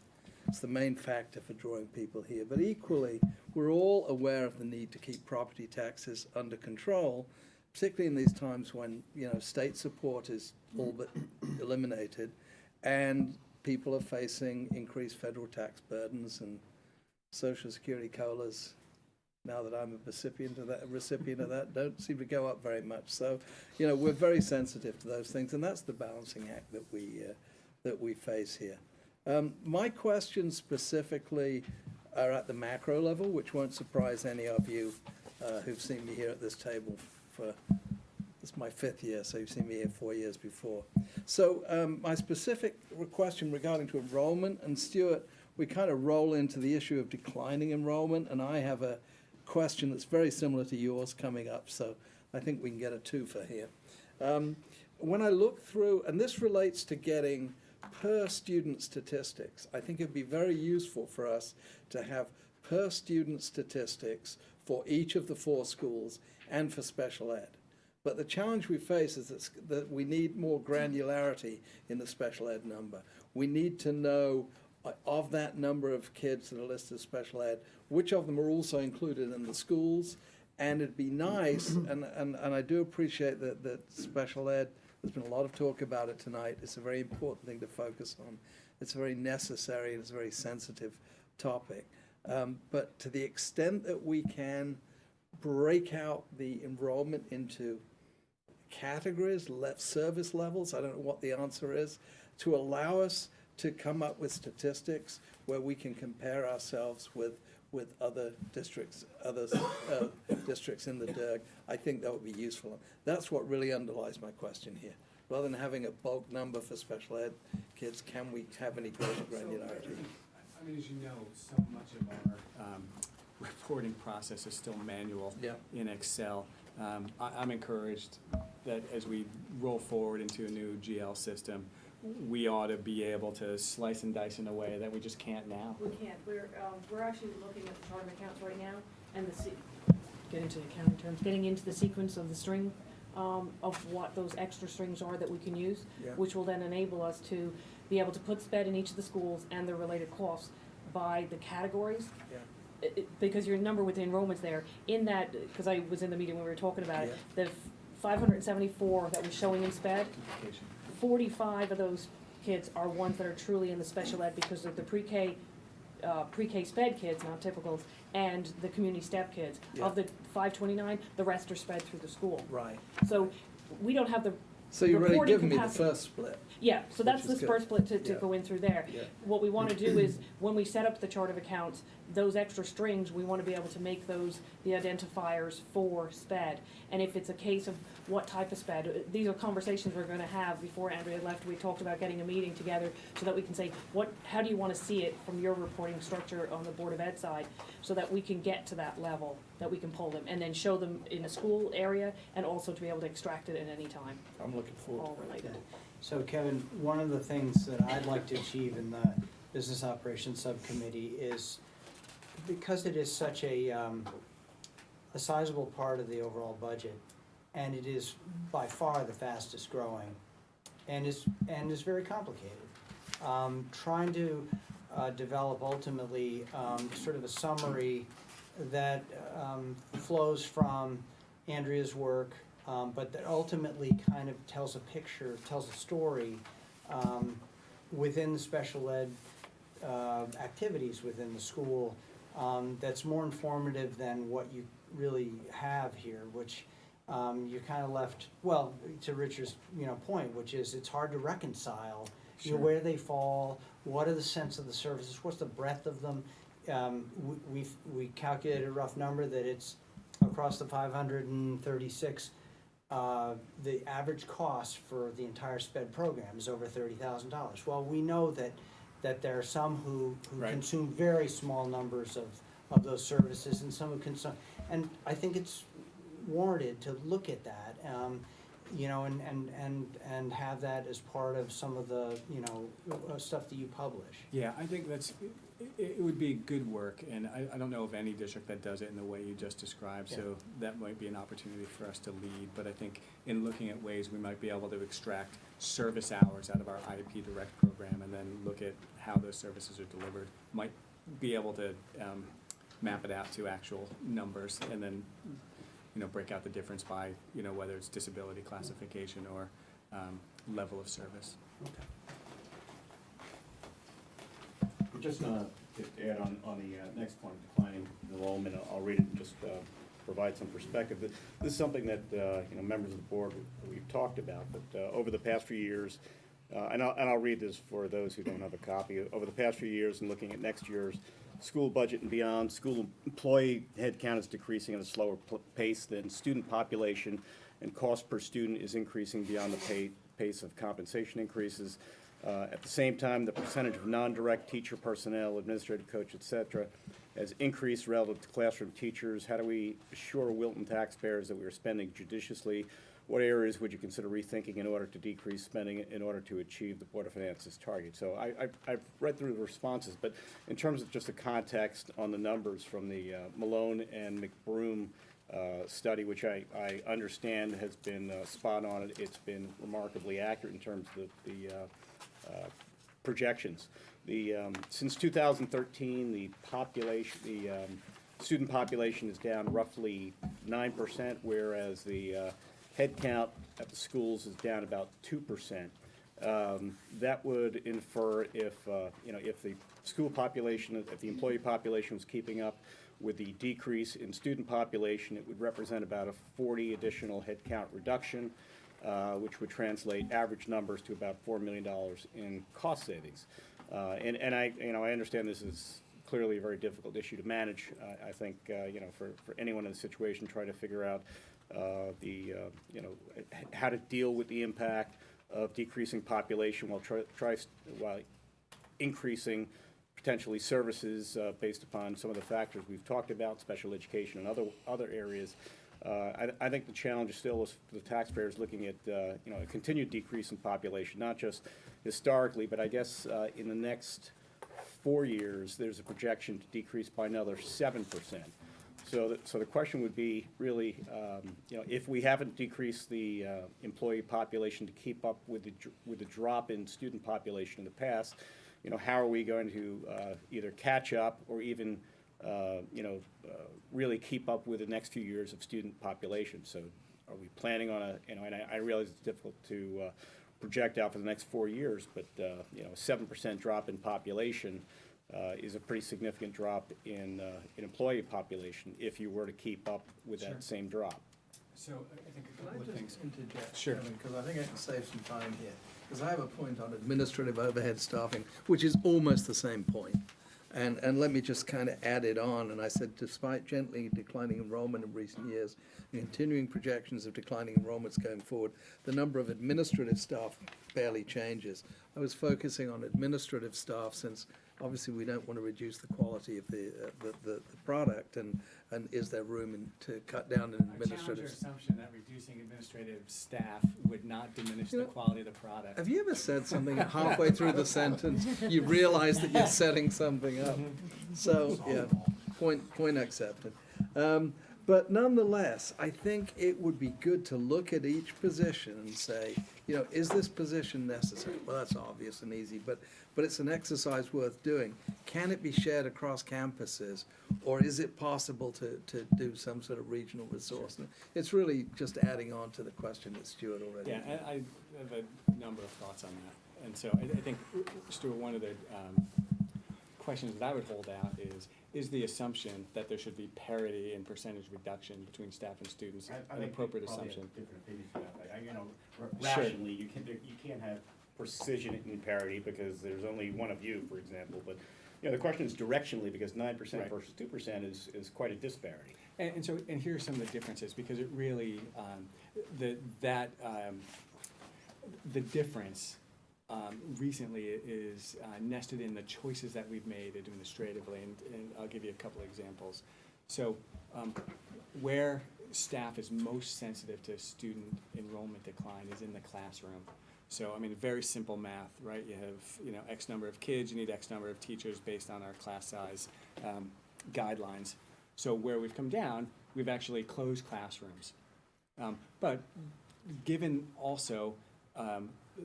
S5: It's the main factor for drawing people here. But equally, we're all aware of the need to keep property taxes under control, particularly in these times when, you know, state support is all but eliminated and people are facing increased federal tax burdens and Social Security COLAs, now that I'm a recipient of that, don't seem to go up very much. So, you know, we're very sensitive to those things, and that's the balancing act that we face here. My questions specifically are at the macro level, which won't surprise any of you who've seen me here at this table for, this is my 5th year, so you've seen me here 4 years before. So my specific question regarding to enrollment, and Stuart, we kind of roll into the issue of declining enrollment, and I have a question that's very similar to yours coming up, so I think we can get a 2 for here. When I look through, and this relates to getting per student statistics, I think it'd be very useful for us to have per student statistics for each of the 4 schools and for special ed. But the challenge we face is that we need more granularity in the special ed number. We need to know of that number of kids that are listed as special ed, which of them are also included in the schools. And it'd be nice, and I do appreciate that special ed, there's been a lot of talk about it tonight. It's a very important thing to focus on. It's very necessary and it's a very sensitive topic. But to the extent that we can break out the enrollment into categories, service levels, I don't know what the answer is, to allow us to come up with statistics where we can compare ourselves with other districts, districts in the DERG, I think that would be useful. That's what really underlies my question here. Rather than having a bulk number for special ed kids, can we have any greater granularity?
S4: I mean, as you know, so much of our reporting process is still manual in Excel. I'm encouraged that as we roll forward into a new GL system, we ought to be able to slice and dice in a way that we just can't now.
S8: We can't. We're actually looking at the chart of accounts right now, and getting into the sequence of the string of what those extra strings are that we can use, which will then enable us to be able to put SPED in each of the schools and the related costs by the categories. Because your number with the enrollments there, in that, because I was in the meeting when we were talking about it, the 574 that was showing in SPED, 45 of those kids are ones that are truly in the special ed because of the pre-K SPED kids, not typicals, and the community step kids. Of the 529, the rest are SPED through the school.
S5: Right.
S8: So we don't have the
S5: So you've already given me the
S8: capacity.
S5: first split.
S8: Yeah, so that's the
S5: good.
S8: first split to go in through there.
S5: Yeah.
S8: What we want to do is, when we set up the chart of accounts, those extra strings, we want to be able to make those the identifiers for SPED. And if it's a case of what type of SPED, these are conversations we're going to have. Before Andrea left, we talked about getting a meeting together so that we can say, how do you want to see it from your reporting structure on the Board of Ed side, so that we can get to that level, that we can pull them, and then show them in a school area, and also to be able to extract it at any time.
S6: I'm looking forward
S8: All related.
S6: So Kevin, one of the things that I'd like to achieve in the Business Operations Subcommittee is, because it is such a sizable part of the overall budget, and it is by far the fastest growing, and is very complicated. Trying to develop ultimately sort of a summary that flows from Andrea's work, but that ultimately kind of tells a picture, tells a story within the special ed activities within the school, that's more informative than what you really have here, which you're kind of left, well, to Richard's point, which is it's hard to reconcile where they fall, what are the sense of the services, what's the breadth of them. We calculated a rough number that it's across the 536. The average cost for the entire SPED program is over $30,000. Well, we know that there are some who consume very small numbers of those services, and some who consume, and I think it's warranted to look at that, and have that as part of some of the stuff that you publish.
S4: Yeah, I think it would be good work, and I don't know of any district that does it in the way you just described, so that might be an opportunity for us to lead. But I think in looking at ways we might be able to extract service hours out of our IEP Direct program, and then look at how those services are delivered, might be able to map it out to actual numbers, and then break out the difference by whether it's disability classification or level of service.
S3: Just to add on the next point, declining enrollment, I'll read it and just provide some perspective. This is something that members of the board we've talked about, but over the past few years, and I'll read this for those who don't have a copy. Over the past few years, and looking at next year's school budget and beyond, school employee headcount is decreasing at a slower pace than student population, and cost per student is increasing beyond the pace of compensation increases. At the same time, the percentage of non-direct teacher personnel, administrative coach, et cetera, has increased relative to classroom teachers. How do we assure Wilton taxpayers that we are spending judiciously? What areas would you consider rethinking in order to decrease spending in order to achieve the Board of Finance's target? So I've read through the responses, but in terms of just the context on the numbers from the Malone and McBroom study, which I understand has been spot on, it's been remarkably accurate in terms of the projections. Since 2013, the student population is down roughly 9%, whereas the head count at the schools is down about 2%. That would infer if the school population, if the employee population was keeping up with the decrease in student population, it would represent about a 40 additional head count reduction, which would translate average numbers to about $4 million in cost savings. And I understand this is clearly a very difficult issue to manage. I think for anyone in the situation trying to figure out how to deal with the impact of decreasing population while increasing potentially services based upon some of the factors we've talked about, special education and other areas. I think the challenge still is for the taxpayers looking at a continued decrease in population, not just historically, but I guess in the next 4 years, there's a projection to decrease by another 7%. So the question would be really, if we haven't decreased the employee population to keep up with the drop in student population in the past, how are we going to either catch up or even really keep up with the next few years of student population? So are we planning on and I realize it's difficult to project out for the next 4 years, but a 7% drop in population is a pretty significant drop in employee population if you were to keep up with that same drop.
S4: So I think a couple of things.
S5: Interject,
S4: Sure.
S5: because I think I can save some time here. Because I have a point on administrative overhead staffing, which is almost the same point. And let me just kind of add it on, and I said, despite gently declining enrollment in recent years, and continuing projections of declining enrollments going forward, the number of administrative staff barely changes. I was focusing on administrative staff since obviously we don't want to reduce the quality of the product, and is there room to cut down in
S4: I challenge
S5: administrative?
S4: your assumption that reducing administrative staff would not diminish the quality of the product.
S5: Have you ever said something halfway through the sentence, you realize that you're setting something up? So, yeah, point accepted. But nonetheless, I think it would be good to look at each position and say, you know, is this position necessary? Well, that's obvious and easy, but it's an exercise worth doing. Can it be shared across campuses, or is it possible to do some sort of regional resource? It's really just adding on to the question that Stuart already.
S4: Yeah, and I have a number of thoughts on that. And so I think, Stuart, one of the questions that I would hold out is the assumption that there should be parity in percentage reduction between staff and students an appropriate assumption?
S3: Different opinions about that. You know,
S4: Sure.
S3: rationally, you can't have precision in parity because there's only one of you, for example. But, you know, the question is directionally, because 9%
S4: Right.
S3: versus 2% is quite a disparity.
S4: And so, and here are some of the differences, because it really, the difference recently is nested in the choices that we've made administratively, and I'll give you a couple of examples. So, where staff is most sensitive to student enrollment decline is in the classroom. So, I mean, very simple math, right? You have, you know, X number of kids, you need X number of teachers based on our class size guidelines. So where we've come down, we've actually closed classrooms. But given also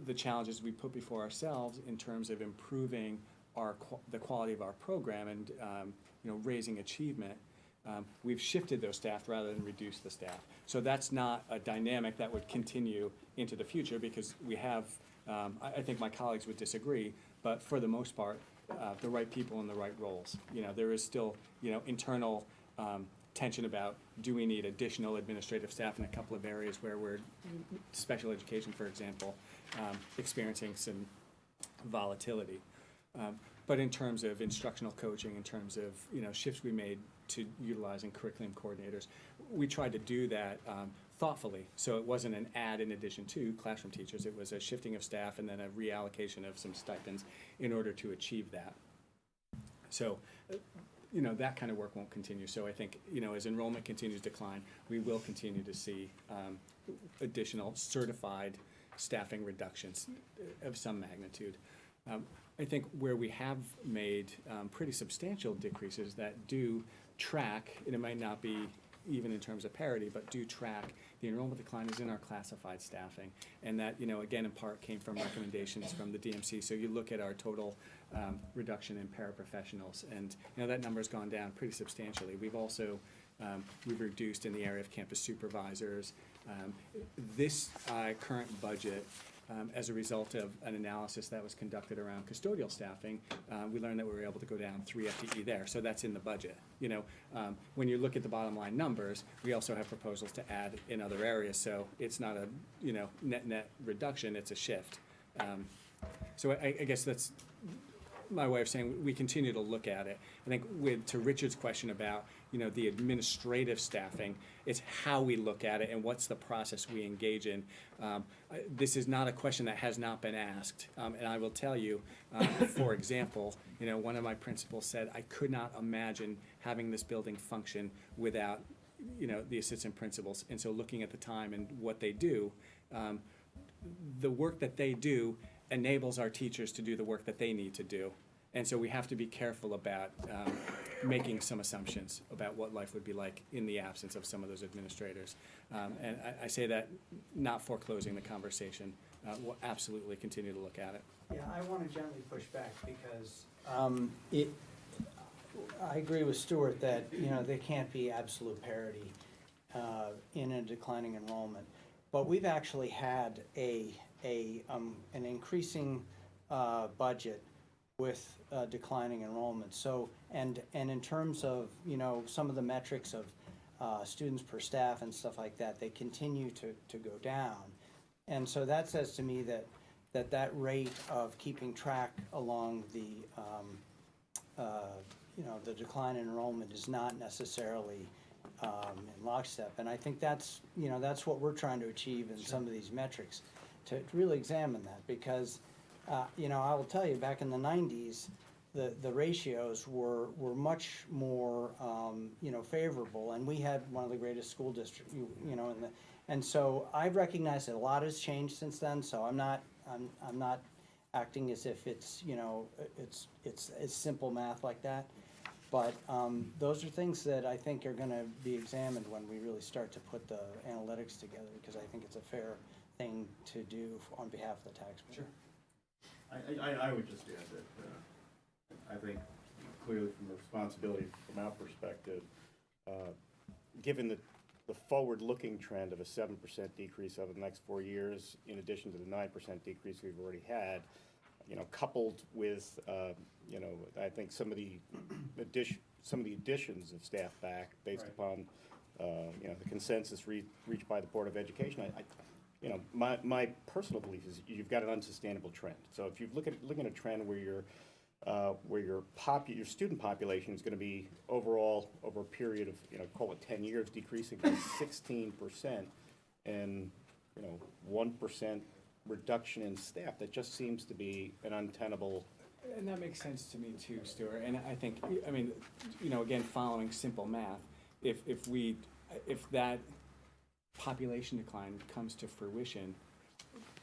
S4: the challenges we put before ourselves in terms of improving the quality of our program and you know, raising achievement, we've shifted those staff rather than reduce the staff. So that's not a dynamic that would continue into the future, because we have, I think my colleagues would disagree, but for the most part, the right people in the right roles. You know, there is still, you know, internal tension about, do we need additional administrative staff in a couple of areas where we're, special education, for example, experiencing some volatility. But in terms of instructional coaching, in terms of, you know, shifts we made to utilizing curriculum coordinators, we tried to do that thoughtfully. So it wasn't an add in addition to classroom teachers, it was a shifting of staff and then a reallocation of some stipends in order to achieve that. So, you know, that kind of work won't continue. So I think, you know, as enrollment continues to decline, we will continue to see additional certified staffing reductions of some magnitude. I think where we have made pretty substantial decreases that do track, and it might not be even in terms of parity, but do track the enrollment decline is in our classified staffing. And that, you know, again, in part came from recommendations from the DMC. So you look at our total reduction in paraprofessionals, and, you know, that number's gone down pretty substantially. We've also, we've reduced in the area of campus supervisors. This current budget, as a result of an analysis that was conducted around custodial staffing, we learned that we were able to go down 3 FTE there. So that's in the budget. You know, when you look at the bottom line numbers, we also have proposals to add in other areas. So it's not a, you know, net reduction, it's a shift. So I guess that's my way of saying we continue to look at it. I think to Richard's question about, you know, the administrative staffing, it's how we look at it and what's the process we engage in. This is not a question that has not been asked. And I will tell you, for example, you know, one of my principals said, I could not imagine having this building function without, you know, the assistant principals. And so looking at the time and what they do, the work that they do enables our teachers to do the work that they need to do. And so we have to be careful about making some assumptions about what life would be like in the absence of some of those administrators. And I say that not foreclosing the conversation. We'll absolutely continue to look at it.
S6: Yeah, I want to gently push back because I agree with Stuart that, you know, there can't be absolute parity in a declining enrollment. But we've actually had an increasing budget with declining enrollment. So, and in terms of, you know, some of the metrics of students per staff and stuff like that, they continue to go down. And so that says to me that rate of keeping track along the the decline in enrollment is not necessarily in lockstep. And I think that's what we're trying to achieve in some of these metrics, to really examine that, because, I will tell you, back in the 90s, the ratios were much more, favorable, and we had one of the greatest school districts, and so I've recognized that a lot has changed since then, so I'm not acting as if it's simple math like that. But those are things that I think are gonna be examined when we really start to put the analytics together, because I think it's a fair thing to do on behalf of the taxpayer.
S3: I would just add that, I think clearly from a responsibility from our perspective, given the forward-looking trend of a 7% decrease over the next 4 years, in addition to the 9% decrease we've already had, coupled with, I think some of the additions of staff back based upon, the consensus reached by the Board of Education, my personal belief is you've got an unsustainable trend. So if you look at a trend where your student population is going to be overall over a period of call it 10 years decreasing by 16%, and 1% reduction in staff, that just seems to be an untenable.
S4: And that makes sense to me too, Stuart. And I think, again, following simple math, if that population decline comes to fruition,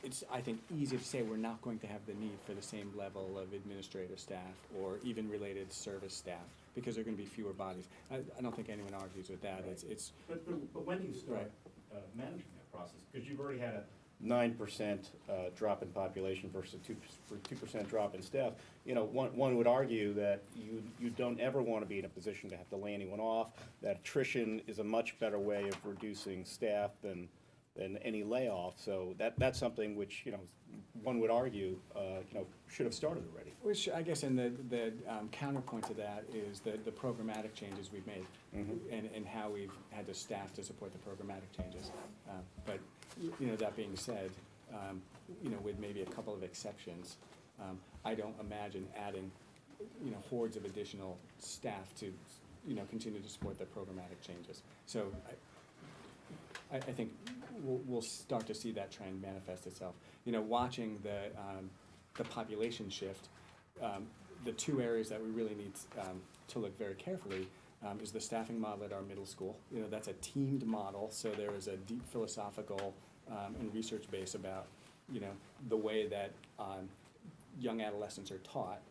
S4: it's, I think, easy to say we're not going to have the need for the same level of administrative staff or even related service staff, because there are going to be fewer bodies. I don't think anyone argues with that.
S3: Right.
S4: It's
S3: But when do you start
S4: right.
S3: Managing that process? Because you've already had a 9% drop in population versus a 2% drop in staff. One would argue that you don't ever want to be in a position to have to lay anyone off, that attrition is a much better way of reducing staff than any layoff. So that's something which, one would argue, should have started already.
S4: Which I guess, and the counterpoint to that is the programmatic changes we've made, and how we've had to staff to support the programmatic changes. But that being said, with maybe a couple of exceptions, I don't imagine adding hordes of additional staff to continue to support the programmatic changes. So I think we'll start to see that trend manifest itself. Watching the population shift, the two areas that we really need to look very carefully is the staffing model at our middle school. That's a teamed model, so there is a deep philosophical and research base about the way that young adolescents are taught.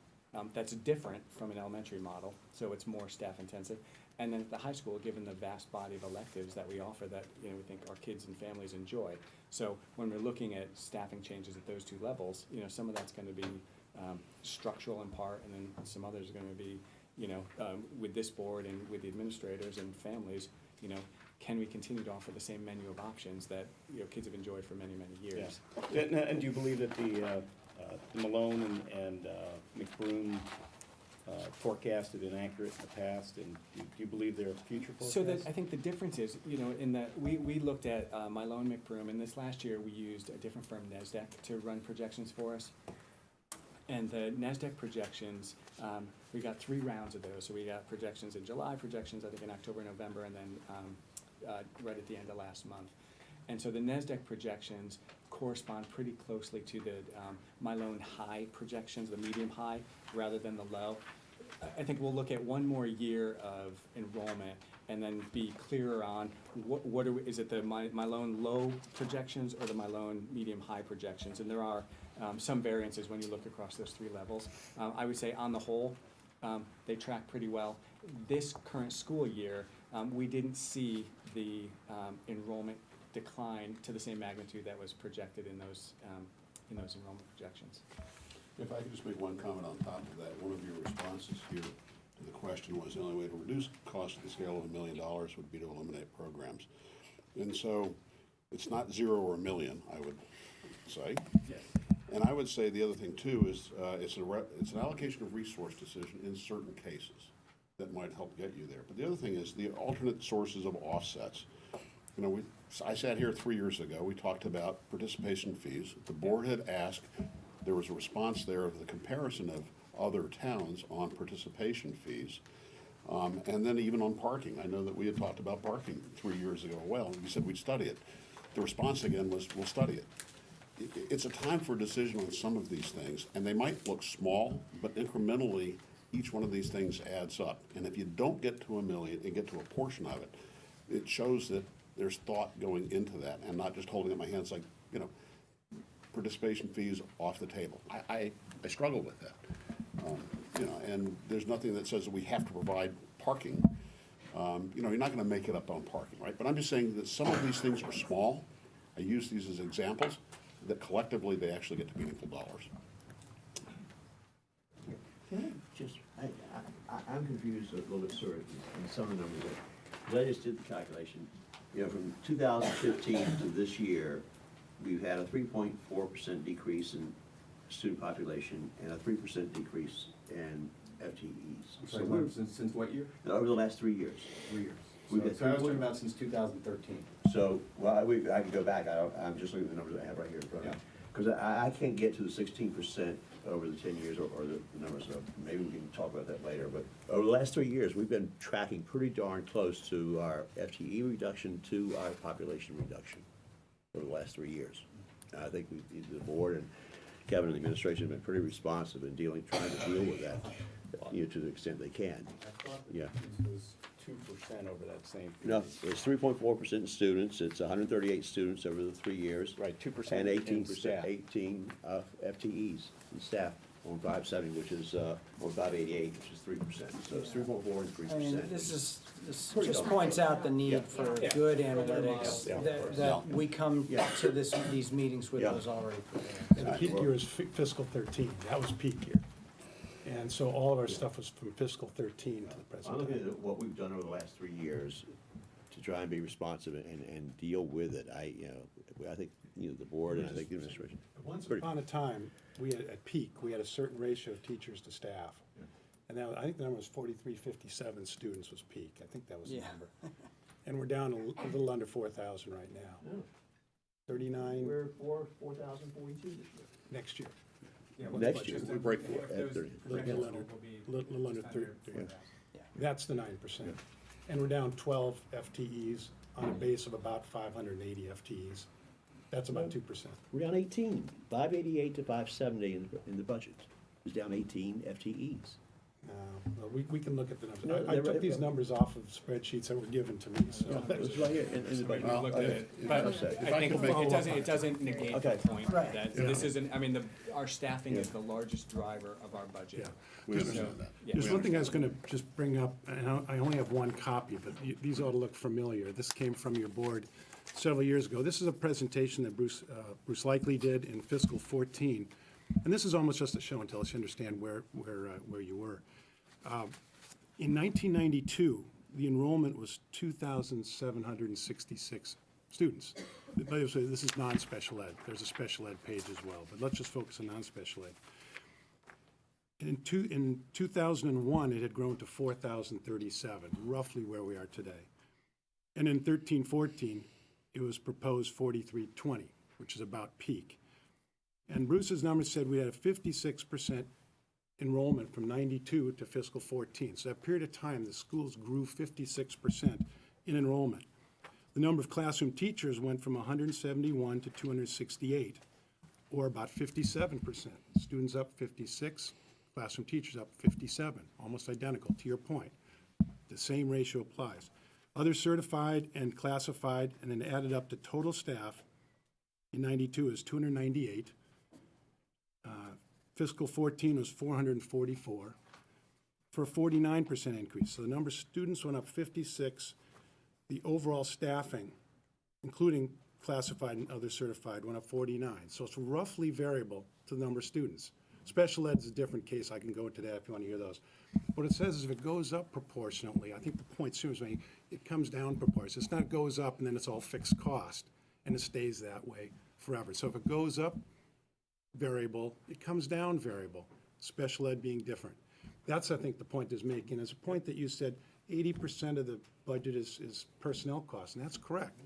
S4: That's different from an elementary model, so it's more staff intensive. And then at the high school, given the vast body of electives that we offer that we think our kids and families enjoy. So when we're looking at staffing changes at those two levels, some of that's going to be structural in part, and then some others are going to be, with this board and with the administrators and families, can we continue to offer the same menu of options that kids have enjoyed for many, many years?
S3: Yeah. And do you believe that the Malone and McBroom forecast have been accurate in the past, and do you believe they're future forecasts?
S4: So I think the difference is, in that we looked at Malone McBroom, and this last year we used a different firm, NASDAQ, to run projections for us. And the NASDAQ projections, we got 3 rounds of those. So we got projections in July, projections I think in October, November, and then right at the end of last month. And so the NASDAQ projections correspond pretty closely to the Malone high projections, the medium high, rather than the low. I think we'll look at one more year of enrollment and then be clearer on is it the Malone low projections or the Malone medium high projections. And there are some variances when you look across those 3 levels. I would say on the whole, they track pretty well. This current school year, we didn't see the enrollment decline to the same magnitude that was projected in those enrollment projections.
S9: If I could just make one comment on top of that, one of your responses here to the question was the only way to reduce cost at the scale of $1 million would be to eliminate programs. And so it's not 0 or 1 million, I would say.
S3: Yes.
S9: And I would say the other thing too is it's an allocation of resource decision in certain cases that might help get you there. But the other thing is the alternate sources of offsets. I sat here 3 years ago, we talked about participation fees. The board had asked, there was a response there of the comparison of other towns on participation fees. And then even on parking. I know that we had talked about parking 3 years ago. Well, we said we'd study it. The response again was, we'll study it. It's a time for a decision on some of these things, and they might look small, but incrementally, each one of these things adds up. And if you don't get to 1 million and get to a portion of it, it shows that there's thought going into that and not just holding up my hands like, you know, participation fees off the table. I struggle with that. You know, and there's nothing that says that we have to provide parking. You know, you're not gonna make it up on parking, right? But I'm just saying that some of these things are small. I use these as examples, that collectively they actually get to meaningful dollars.
S12: Can I just, I'm confused a little bit, sort of, in some of the numbers there. 'Cause I just did the calculation. You know, from 2015 to this year, we've had a 3.4% decrease in student population and a 3% decrease in FTEs.
S4: So since what year?
S12: Over the last 3 years.
S4: 3 years.
S12: We've
S4: So
S12: got
S4: so I was
S12: 3.4
S4: talking about since 2013.
S12: So, well, I can go back, I'm just looking at the numbers I have right here in front of me. Because I can't get to the 16% over the 10 years or the numbers, so maybe we can talk about that later. But over the last 3 years, we've been tracking pretty darn close to our FTE reduction to our population reduction over the last 3 years. And I think the board and Kevin and the administration have been pretty responsive in trying to deal with that, you know, to the extent they can. Yeah.
S4: It was 2% over that same period.
S12: No, it's 3.4% in students, it's 138 students over the 3 years.
S4: Right, 2%
S12: And
S4: in
S12: 18%,
S4: staff.
S12: 18 FTEs in staff on 570, which is, on 588, which is 3%. So it's 3.4 and 3%.
S6: I mean, this just points out the need for good analytics, that we come to these meetings with
S12: Yeah.
S6: those already prepared.
S2: And the peak year was fiscal 13, that was peak year. And so all of our stuff was from fiscal 13 to the
S12: I'm
S2: present
S12: looking
S2: time.
S12: at what we've done over the last 3 years to try and be responsive and deal with it. I think, you know, the board and I think the administration.
S2: Once
S12: pretty-
S2: upon a time, we had, at peak, we had a certain ratio of teachers to staff. And now, I think the number was 4357 students was peak, I think that was the
S6: Yeah.
S2: number. And we're down a little under 4,000 right now. 39
S12: We're 4,042 this year.
S2: next year.
S12: Next year, we break four at 30.
S2: Little under 30. That's the 9%. And we're down 12 FTEs on a base of about 580 FTEs. That's about 2%.
S12: We're down 18, 588 to 570 in the budget. It's down 18 FTEs.
S2: Well, we can look at the numbers.
S12: No,
S2: I
S12: they're
S2: took
S12: right-
S2: these numbers off of spreadsheets that were given to me, so.
S12: It's right here in the budget.
S4: We looked at it, but I think it doesn't negate the
S12: Okay.
S4: point
S6: Right.
S4: that
S2: Yeah.
S4: this isn't, I mean, our staffing is the largest driver of our budget.
S2: Yeah.
S9: We understand that.
S4: Yeah.
S2: There's one thing I was gonna just bring up, and I only have one copy, but these ought to look familiar. This came from your board several years ago. This is a presentation that Bruce Likely did in fiscal 14. And this is almost just a show and tell, so you understand where you were. In 1992, the enrollment was 2,766 students. By the way, this is non-special ed. There's a special ed page as well, but let's just focus on non-special ed. In 2001, it had grown to 4,037, roughly where we are today. And in 13-14, it was proposed 4,320, which is about peak. And Bruce's numbers said we had a 56% enrollment from 92 to fiscal 14. So that period of time, the schools grew 56% in enrollment. The number of classroom teachers went from 171 to 268, or about 57%. Students up 56, classroom teachers up 57, almost identical, to your point. The same ratio applies. Other certified and classified, and then added up to total staff in 92 is 298. Fiscal 14 was 444, for a 49% increase. So the number of students went up 56. The overall staffing, including classified and other certified, went up 49. So it's roughly variable to the number of students. Special ed is a different case. I can go into that if you want to hear those. What it says is if it goes up proportionately, I think the point Sue was making, it comes down proportionally. It's not goes up and then it's all fixed cost, and it stays that way forever. So if it goes up variable, it comes down variable, special ed being different. That's, I think, the point is making. It's a point that you said 80% of the budget is personnel costs, and that's correct.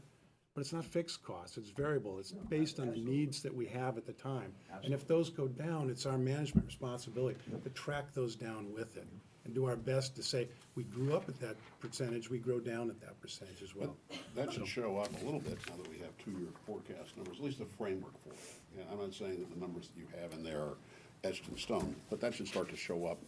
S2: but it's not fixed costs, it's variable, it's based on the needs that we have at the time. And if those go down, it's our management responsibility to track those down with it and do our best to say, we grew up at that percentage, we grow down at that percentage as well.
S9: That should show up a little bit now that we have two-year forecast numbers, at least the framework for it. Yeah, I'm not saying that the numbers that you have in there are etched in stone, but that should start to show up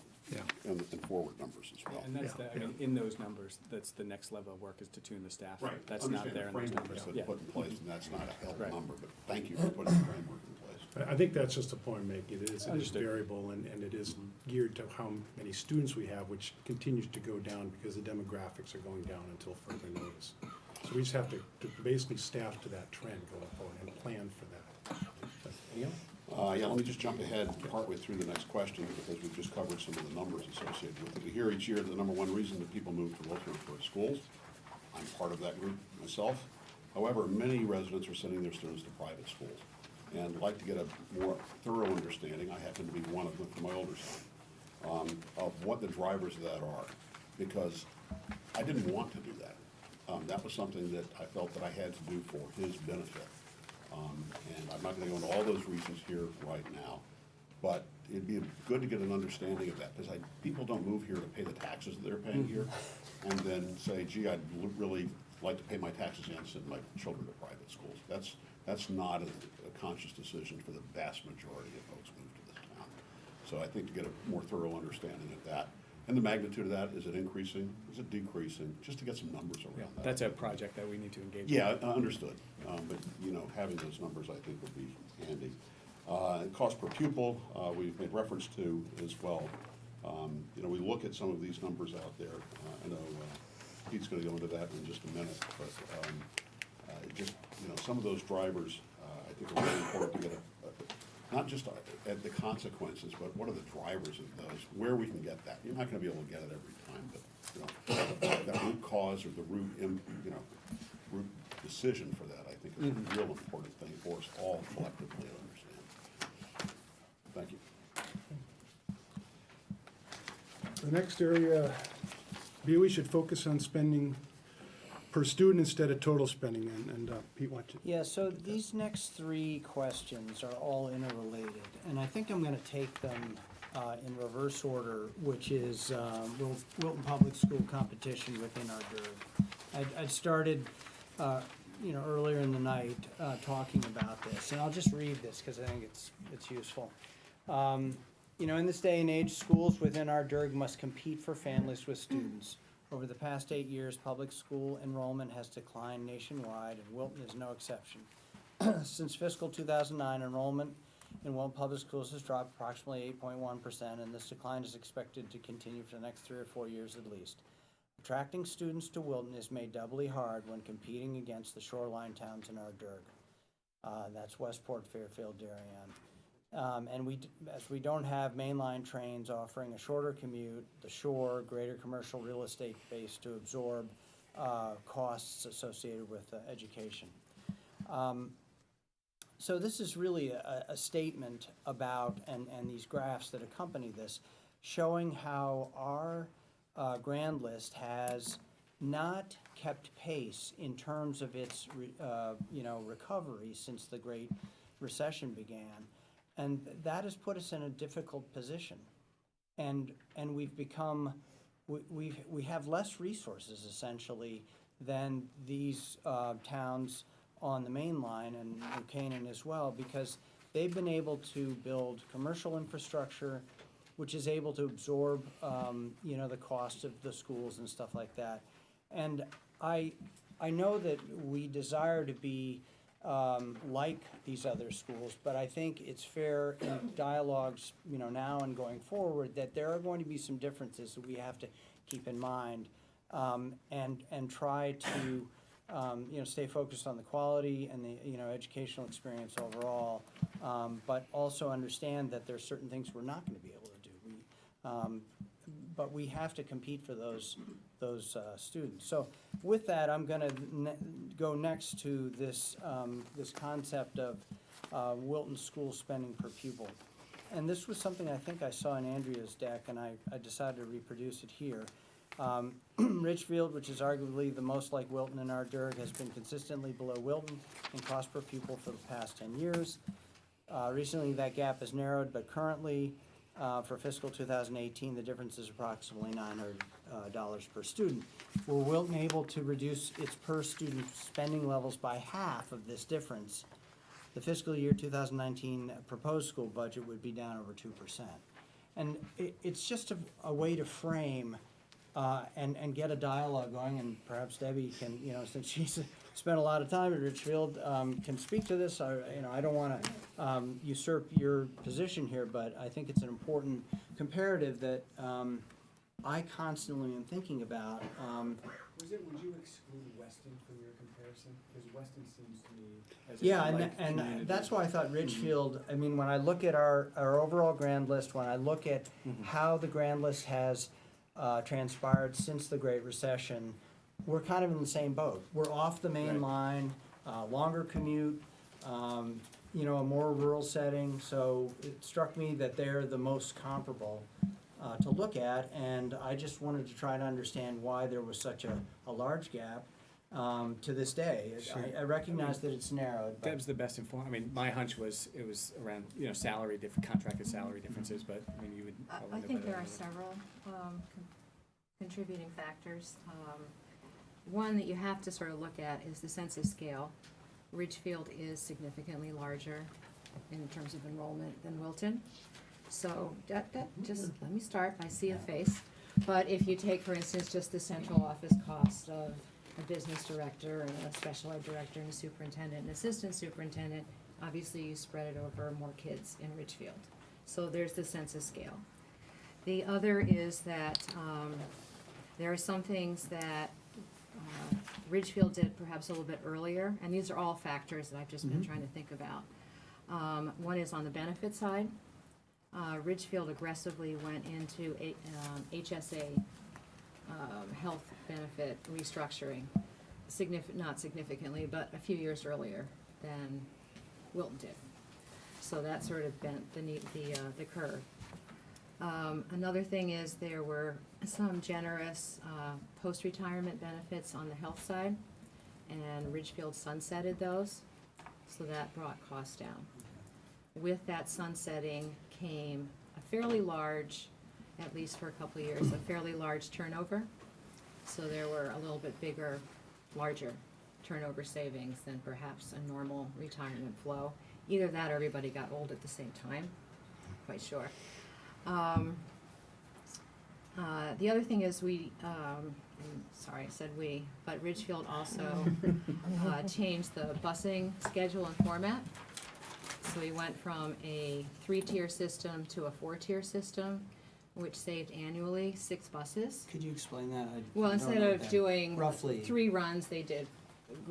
S9: in forward numbers as well.
S4: And that's the, I mean, in those numbers, that's the next level of work is to tune the staff.
S9: Right.
S4: That's not there in those numbers.
S9: Understand the framework
S4: Yeah.
S9: that's put in place, and that's not a held
S4: Right.
S9: number, but thank you for putting the framework in place.
S2: I think that's just a point I'm making. It is
S4: Understood.
S2: variable and it is geared to how many students we have, which continues to go down because the demographics are going down until further notice. So we just have to basically staff to that trend going forward and plan for that.
S9: Yeah, let me just jump ahead partway through the next question, because we've just covered some of the numbers associated with it. We hear each year the number one reason that people move to Wilton for schools. I'm part of that group myself. However, many residents are sending their students to private schools, and like to get a more thorough understanding, I happen to be one of them for my older son, of what the drivers of that are, because I didn't want to do that. That was something that I felt that I had to do for his benefit. And I'm not gonna go into all those reasons here right now, but it'd be good to get an understanding of that, because people don't move here to pay the taxes that they're paying here, and then say, gee, I'd really like to pay my taxes and send my children to private schools. That's not a conscious decision for the vast majority of folks who move to this town. So I think to get a more thorough understanding of that, and the magnitude of that, is it increasing, is it decreasing, just to get some numbers
S4: Yeah,
S9: around that.
S4: that's a project that we need to engage.
S9: Yeah, understood. But, having those numbers, I think, would be handy. Cost per pupil, we've made reference to as well. We look at some of these numbers out there. I know Pete's gonna go into that in just a minute, but some of those drivers, I think are really important to get not just at the consequences, but what are the drivers of those, where we can get that. You're not gonna be able to get it every time, but, that root cause or the root decision for that, I think, is a real important thing for us all collectively to understand. Thank you.
S2: The next area, BOE should focus on spending per student instead of total spending, and Pete, why don't you?
S6: Yeah, so these next three questions are all interrelated, and I think I'm gonna take them in reverse order, which is Wilton Public School competition within our DIRG. I'd started, earlier in the night, talking about this, and I'll just read this because I think it's useful. In this day and age, schools within our DIRG must compete for families with students. Over the past 8 years, public school enrollment has declined nationwide, and Wilton is no exception. Since fiscal 2009, enrollment in Wilton Public Schools has dropped approximately 8.1%, and this decline is expected to continue for the next 3 or 4 years at least. Attracting students to Wilton is made doubly hard when competing against the shoreline towns in our DIRG. That's Westport, Fairfield, Darien. As we don't have mainline trains offering a shorter commute, the shore, greater commercial real estate base to absorb costs associated with education. So this is really a statement about, and these graphs that accompany this, showing how our grand list has not kept pace in terms of its recovery since the Great Recession began. And that has put us in a difficult position. And we've become, we have less resources essentially than these towns on the main line and New Canaan as well, because they've been able to build commercial infrastructure which is able to absorb, the cost of the schools and stuff like that. And I know that we desire to be like these other schools, but I think it's fair in dialogues, now and going forward, that there are going to be some differences that we have to keep in mind, and try to, stay focused on the quality and the, educational experience overall, but also understand that there's certain things we're not going to be able to do. But we have to compete for those students. So with that, I'm going to go next to this concept of Wilton school spending per pupil. And this was something I think I saw in Andrea's deck, and I decided to reproduce it here. Ridgefield, which is arguably the most like Wilton in our DIRG, has been consistently below Wilton in cost per pupil for the past 10 years. Recently, that gap has narrowed, but currently, for fiscal 2018, the difference is approximately $900 per student. Were Wilton able to reduce its per-student spending levels by half of this difference, the fiscal year 2019 proposed school budget would be down over 2%. And it's just a way to frame and get a dialogue going, and perhaps Debbie can, since she's spent a lot of time at Richfield, can speak to this. I don't want to usurp your position here, but I think it's an important comparative that I constantly am thinking about.
S4: Would you exclude Weston from your comparison? Because Weston seems to me as a
S6: Yeah,
S4: like
S6: and
S4: community.
S6: that's why I thought Ridgefield, when I look at our overall grand list, when I look at how the grand list has transpired since the Great Recession, we're kind of in the same boat. We're off the main line, longer commute, a more rural setting, so it struck me that they're the most comparable to look at, and I just wanted to try to understand why there was such a large gap to this day.
S4: Sure.
S6: I recognize that it's narrowed, but
S4: Deb's the best informed. My hunch was it was around contracted salary differences, but you would.
S13: I
S4: probably know
S13: think
S4: better
S13: there are
S4: than me.
S13: several contributing factors. One that you have to sort of look at is the census scale. Ridgefield is significantly larger in terms of enrollment than Wilton. So just let me start, I see a face. But if you take, for instance, just the central office cost of a business director and a special ed director and a superintendent and assistant superintendent, obviously you spread it over more kids in Ridgefield. So there's the census scale. The other is that there are some things that Ridgefield did perhaps a little bit earlier, and these are all factors that I've just been trying to think about. One is on the benefit side. Ridgefield aggressively went into HSA health benefit restructuring, not significantly, but a few years earlier than Wilton did. So that sort of bent the curve. Another thing is there were some generous post-retirement benefits on the health side, and Ridgefield sunsetted those, so that brought costs down. With that sunsetting came a fairly large, at least for a couple of years, a fairly large turnover. So there were a little bit larger turnover savings than perhaps a normal retirement flow. Either that or everybody got old at the same time, quite sure. The other thing is sorry, I said we, but Ridgefield also changed the busing schedule and format. So we went from a 3-tier system to a 4-tier system, which saved annually 6 buses.
S6: could you explain that?
S13: Well, instead of doing
S6: roughly
S13: 3 runs, we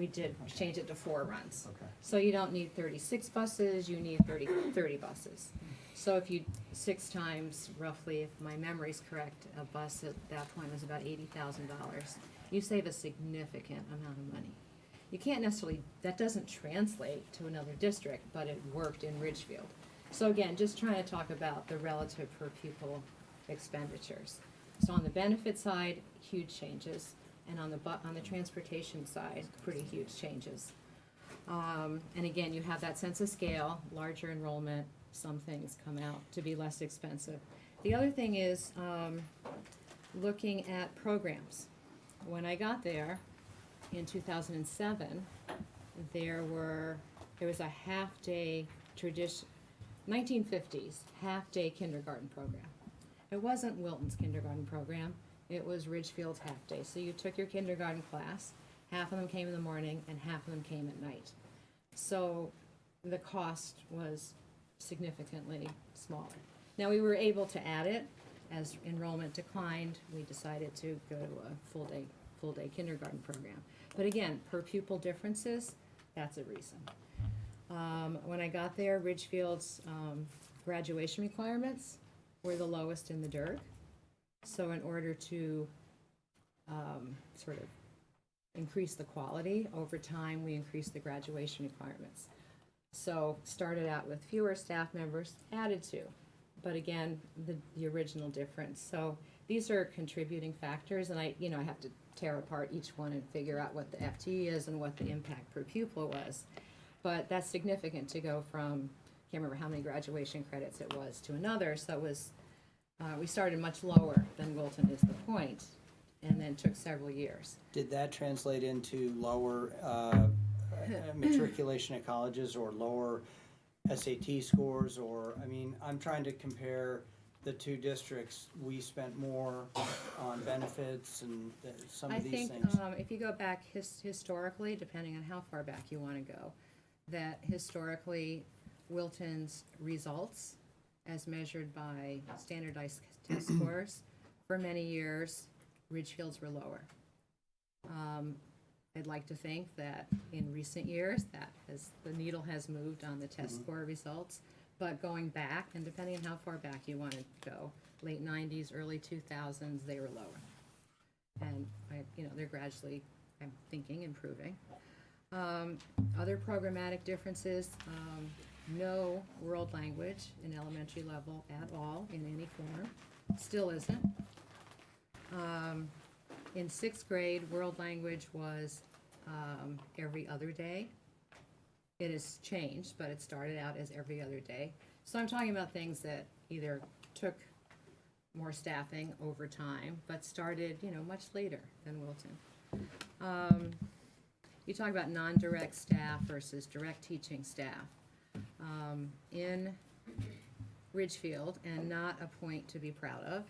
S13: did change it to 4 runs.
S6: Okay.
S13: So you don't need 36 buses, you need 30 buses. So if you 6 times, roughly, if my memory's correct, a bus at that point was about $80,000. You save a significant amount of money. You can't necessarily, that doesn't translate to another district, but it worked in Ridgefield. So again, just trying to talk about the relative per pupil expenditures. So on the benefit side, huge changes, and on the transportation side, pretty huge changes. And again, you have that census scale, larger enrollment, some things come out to be less expensive. The other thing is looking at programs. When I got there in 2007, there was a half-day 1950s half-day kindergarten program. It wasn't Wilton's kindergarten program, it was Ridgefield's half-day. So you took your kindergarten class, half of them came in the morning and half of them came at night. So the cost was significantly smaller. Now we were able to add it as enrollment declined. We decided to go to a full day kindergarten program. But again, per pupil differences, that's a reason. When I got there, Ridgefield's graduation requirements were the lowest in the DIRG. So in order to sort of increase the quality, over time we increased the graduation requirements. So started out with fewer staff members, added to, but again, the original difference. So these are contributing factors, and I have to tear apart each one and figure out what the FTE is and what the impact per pupil was. But that's significant to go from, can't remember how many graduation credits it was, to another, so it was, we started much lower than Wilton is the point, and then took several years.
S6: Did that translate into lower matriculation at colleges or lower SAT scores? Or, I mean, I'm trying to compare the two districts. We spent more on benefits and some of these things.
S13: I think if you go back historically, depending on how far back you want to go, that historically Wilton's results, as measured by standardized test scores, for many years, Ridgefield's were lower. I'd like to think that in recent years, the needle has moved on the test score results. But going back, and depending on how far back you want to go, late 90s, early 2000s, they were lower. And they're gradually, I'm thinking, improving. Other programmatic differences, no world language in elementary level at all in any form, still isn't. In 6th grade, world language was every other day. It has changed, but it started out as every other day. So I'm talking about things that either took more staffing over time, but started, much later than Wilton. You talk about non-direct staff versus direct teaching staff. In Ridgefield, and not a point to be proud of,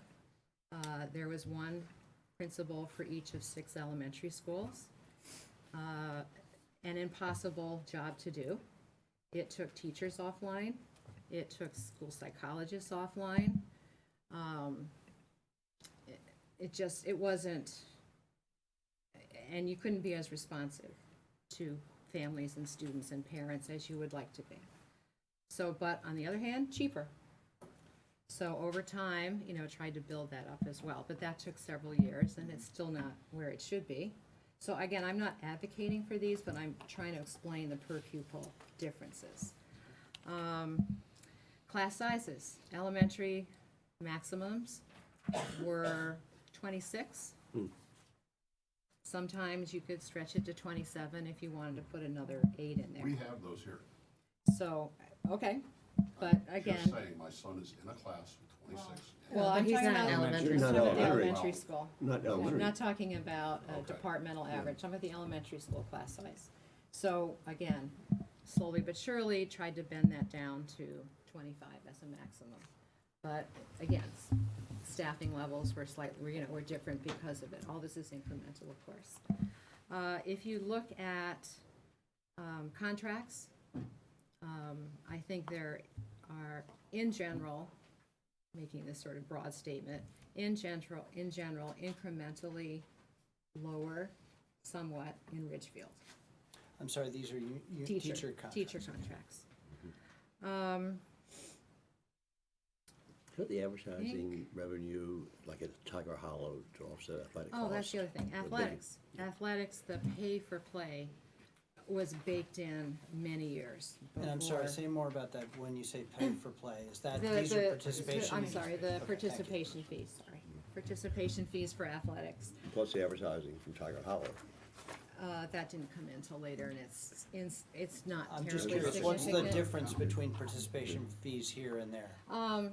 S13: there was one principal for each of 6 elementary schools. An impossible job to do. It took teachers offline. It took school psychologists offline. It wasn't, and you couldn't be as responsive to families and students and parents as you would like to be. So, but on the other hand, cheaper. So over time, tried to build that up as well, but that took several years and it's still not where it should be. So again, I'm not advocating for these, but I'm trying to explain the per pupil differences. Class sizes, elementary maximums were 26. Sometimes you could stretch it to 27 if you wanted to put another 8 in there.
S9: We have those here.
S13: So, okay, but again.
S9: Just saying, my son is in a class with 26.
S13: Well,
S1: I'm
S13: he's
S1: talking
S13: not
S1: about
S13: elementary.
S12: Not
S13: I'm talking about the
S12: elementary.
S13: elementary school.
S12: Not elementary.
S13: I'm not talking about a
S9: Okay.
S13: departmental average, I'm at the elementary school class size. So again, slowly but surely tried to bend that down to 25 as a maximum. But again, staffing levels were slightly, were different because of it. All this is incremental, of course. If you look at contracts, I think there are, in general, making this sort of broad statement, in general, incrementally lower somewhat in Ridgefield.
S6: I'm sorry, these are teacher contracts.
S13: Teacher contracts.
S12: So the advertising revenue, like at Tiger Hollow, to offset athletic costs.
S13: Oh, that's the other thing, athletics. Athletics, the pay for play was baked in many years before.
S6: And I'm sorry, say more about that when you say pay for play. Is that,
S13: The-
S6: these are
S13: the-
S6: participation?
S13: I'm
S6: fees?
S13: sorry,
S6: Okay,
S13: the
S6: thank you.
S13: participation fees, sorry. Participation fees for athletics.
S12: Plus the advertising from Tiger Hollow.
S13: That didn't come in until later, and it's not
S6: I'm
S13: terribly
S6: just
S13: significant.
S6: curious, what's the difference between participation fees here and there?
S13: Gosh,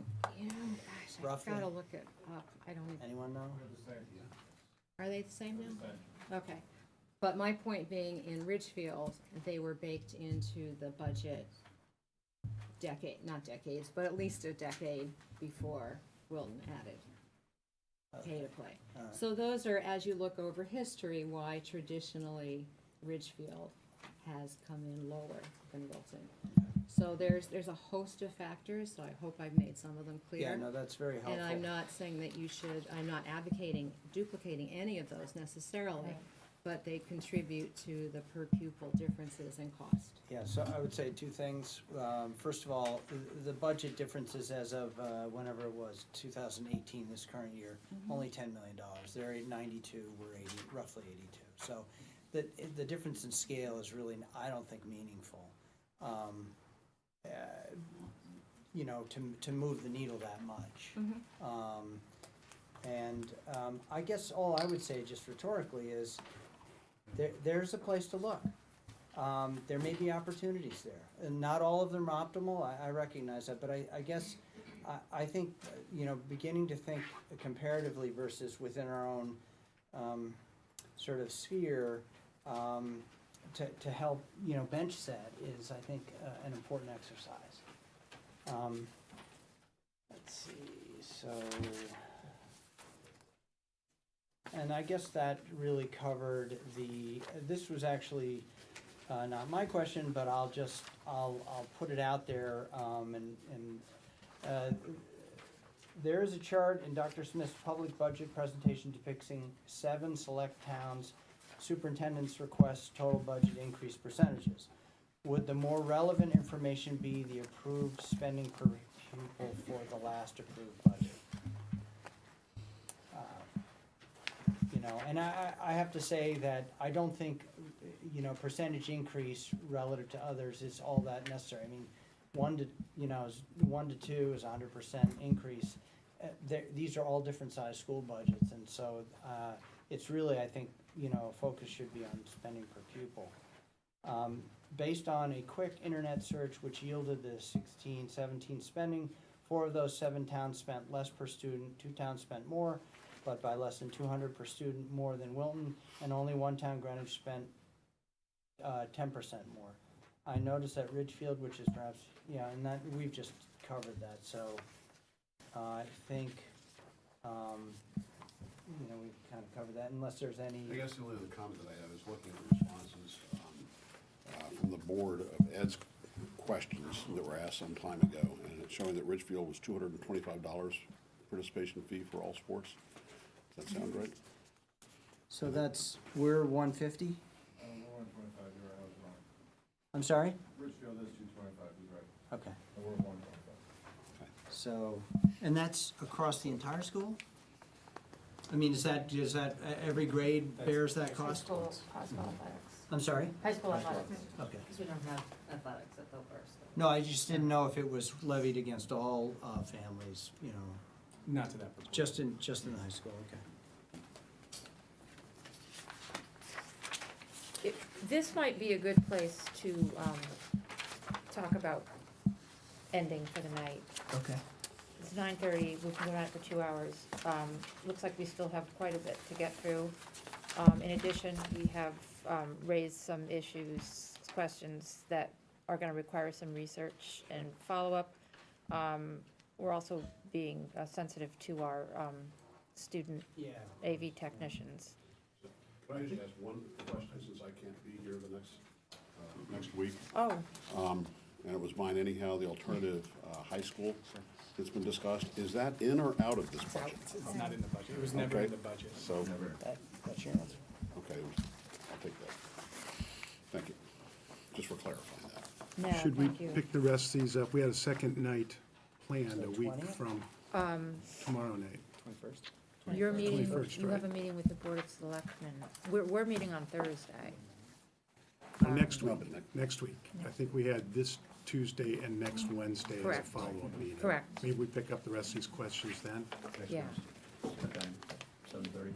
S13: I've
S6: Roughly.
S13: gotta look it up. I don't even,
S6: Anyone know?
S13: are they the same now? Okay. But my point being, in Ridgefield, they were baked into the budget not decades, but at least a decade before Wilton added pay to play.
S6: Alright.
S13: So those are, as you look over history, why traditionally Ridgefield has come in lower than Wilton. So there's a host of factors, so I hope I've made some of them clear.
S6: Yeah, no, that's very helpful.
S13: And I'm not saying that I'm not advocating duplicating any of those necessarily, but they contribute to the per pupil differences in cost.
S6: Yeah, so I would say 2 things. First of all, the budget differences as of whenever it was, 2018, this current year, only $10 million. They're at 92, we're 80, roughly 82. So the difference in scale is really, I don't think, meaningful. To move the needle that much. And I guess all I would say, just rhetorically, is there's a place to look. There may be opportunities there, and not all of them are optimal, I recognize that, but I guess, I think, beginning to think comparatively versus within our own sort of sphere, to help, bench set is, I think, an important exercise. Let's see, so, and I guess that really covered this was actually not my question, but I'll put it out there, there is a chart in Dr. Smith's public budget presentation depicting 7 select towns' superintendent's request total budget increase percentages. Would the more relevant information be the approved spending per pupil for the last approved budget? And I have to say that I don't think, percentage increase relative to others is all that necessary. I mean, 1 to 2 is 100% increase. These are all different sized school budgets, and so it's really, I think, focus should be on spending per pupil. Based on a quick internet search which yielded the 16-17 spending, 4 of those 7 towns spent less per student, 2 towns spent more, but by less than $200 per student more than Wilton, and only 1 town, Greenwich, spent 10% more. I noticed that Ridgefield, which is perhaps, and that we've just covered that, so I think, we've kind of covered that, unless there's any.
S9: I guess the only other comment that I have is looking at the responses from the board of Ed's questions that were asked some time ago, and it's showing that Ridgefield was $225 participation fee for all sports. Does that sound right?
S6: So we're 150?
S7: We're 125, you're right, I was wrong.
S6: I'm sorry?
S7: Ridgefield is 225, you're right.
S6: Okay.
S7: And we're 125.
S6: So, and that's across the entire school? I mean, is that every grade bears that cost?
S1: High school athletics.
S6: I'm sorry?
S1: High school athletics.
S6: Okay.
S1: Because we don't have athletics at Dover.
S6: No, I just didn't know if it was levied against all families,
S4: Not to that proportion.
S6: just in the high school, okay.
S1: This might be a good place to talk about ending for the night.
S6: Okay.
S1: It's 9:30, we've been at it for 2 hours. Looks like we still have quite a bit to get through. In addition, we have raised some issues, questions that are gonna require some research and follow-up. We're also being sensitive to our student AV technicians.
S9: Can I just ask one question, since I can't be here the next week?
S1: Oh,
S9: And it was mine anyhow, the alternative high school that's been discussed. Is that in or out of this budget?
S4: It's not in the budget. It was never in the budget.
S9: So,
S6: That's your answer.
S9: okay, I'll take that. Thank you. Just for clarifying that.
S1: no,
S2: Should we
S1: thank you.
S2: pick the rest of these up? We had a second night planned a week
S6: 20th?
S2: from tomorrow night.
S4: 21st?
S1: Your meeting,
S2: 21st,
S1: you have a
S2: right.
S1: meeting with the Board of Selectmen. We're meeting on Thursday.
S2: Next week. I think we had this Tuesday and next Wednesday as a
S1: Correct.
S2: follow-up meeting.
S1: Correct.
S2: Maybe we pick up the rest of these questions then?
S1: Yeah.
S12: 7:30.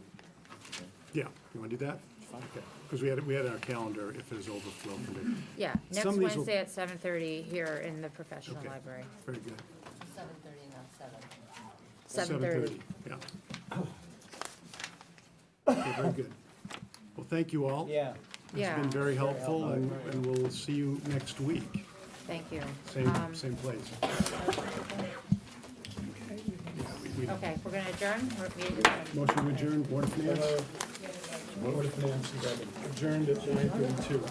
S2: Yeah, you want to do that? Okay, because we had it on our calendar if there's overflow from it.
S1: Yeah,
S2: Some
S1: next
S2: of these will-
S1: Wednesday at 7:30 here in the professional
S2: Okay.
S1: library.
S2: Very good.
S13: 7:30, not 7.
S1: 7:30.
S2: Yeah. Okay, very good. Well, thank you all.
S6: Yeah.
S1: Yeah,
S2: It's been very helpful, and we'll see you next week.
S1: thank you.
S2: Same place.
S1: Okay, we're gonna adjourn. We're meeting adjourned.
S2: Motion to adjourn, Board of Finance? Board of Finance is adjourned at 9:32.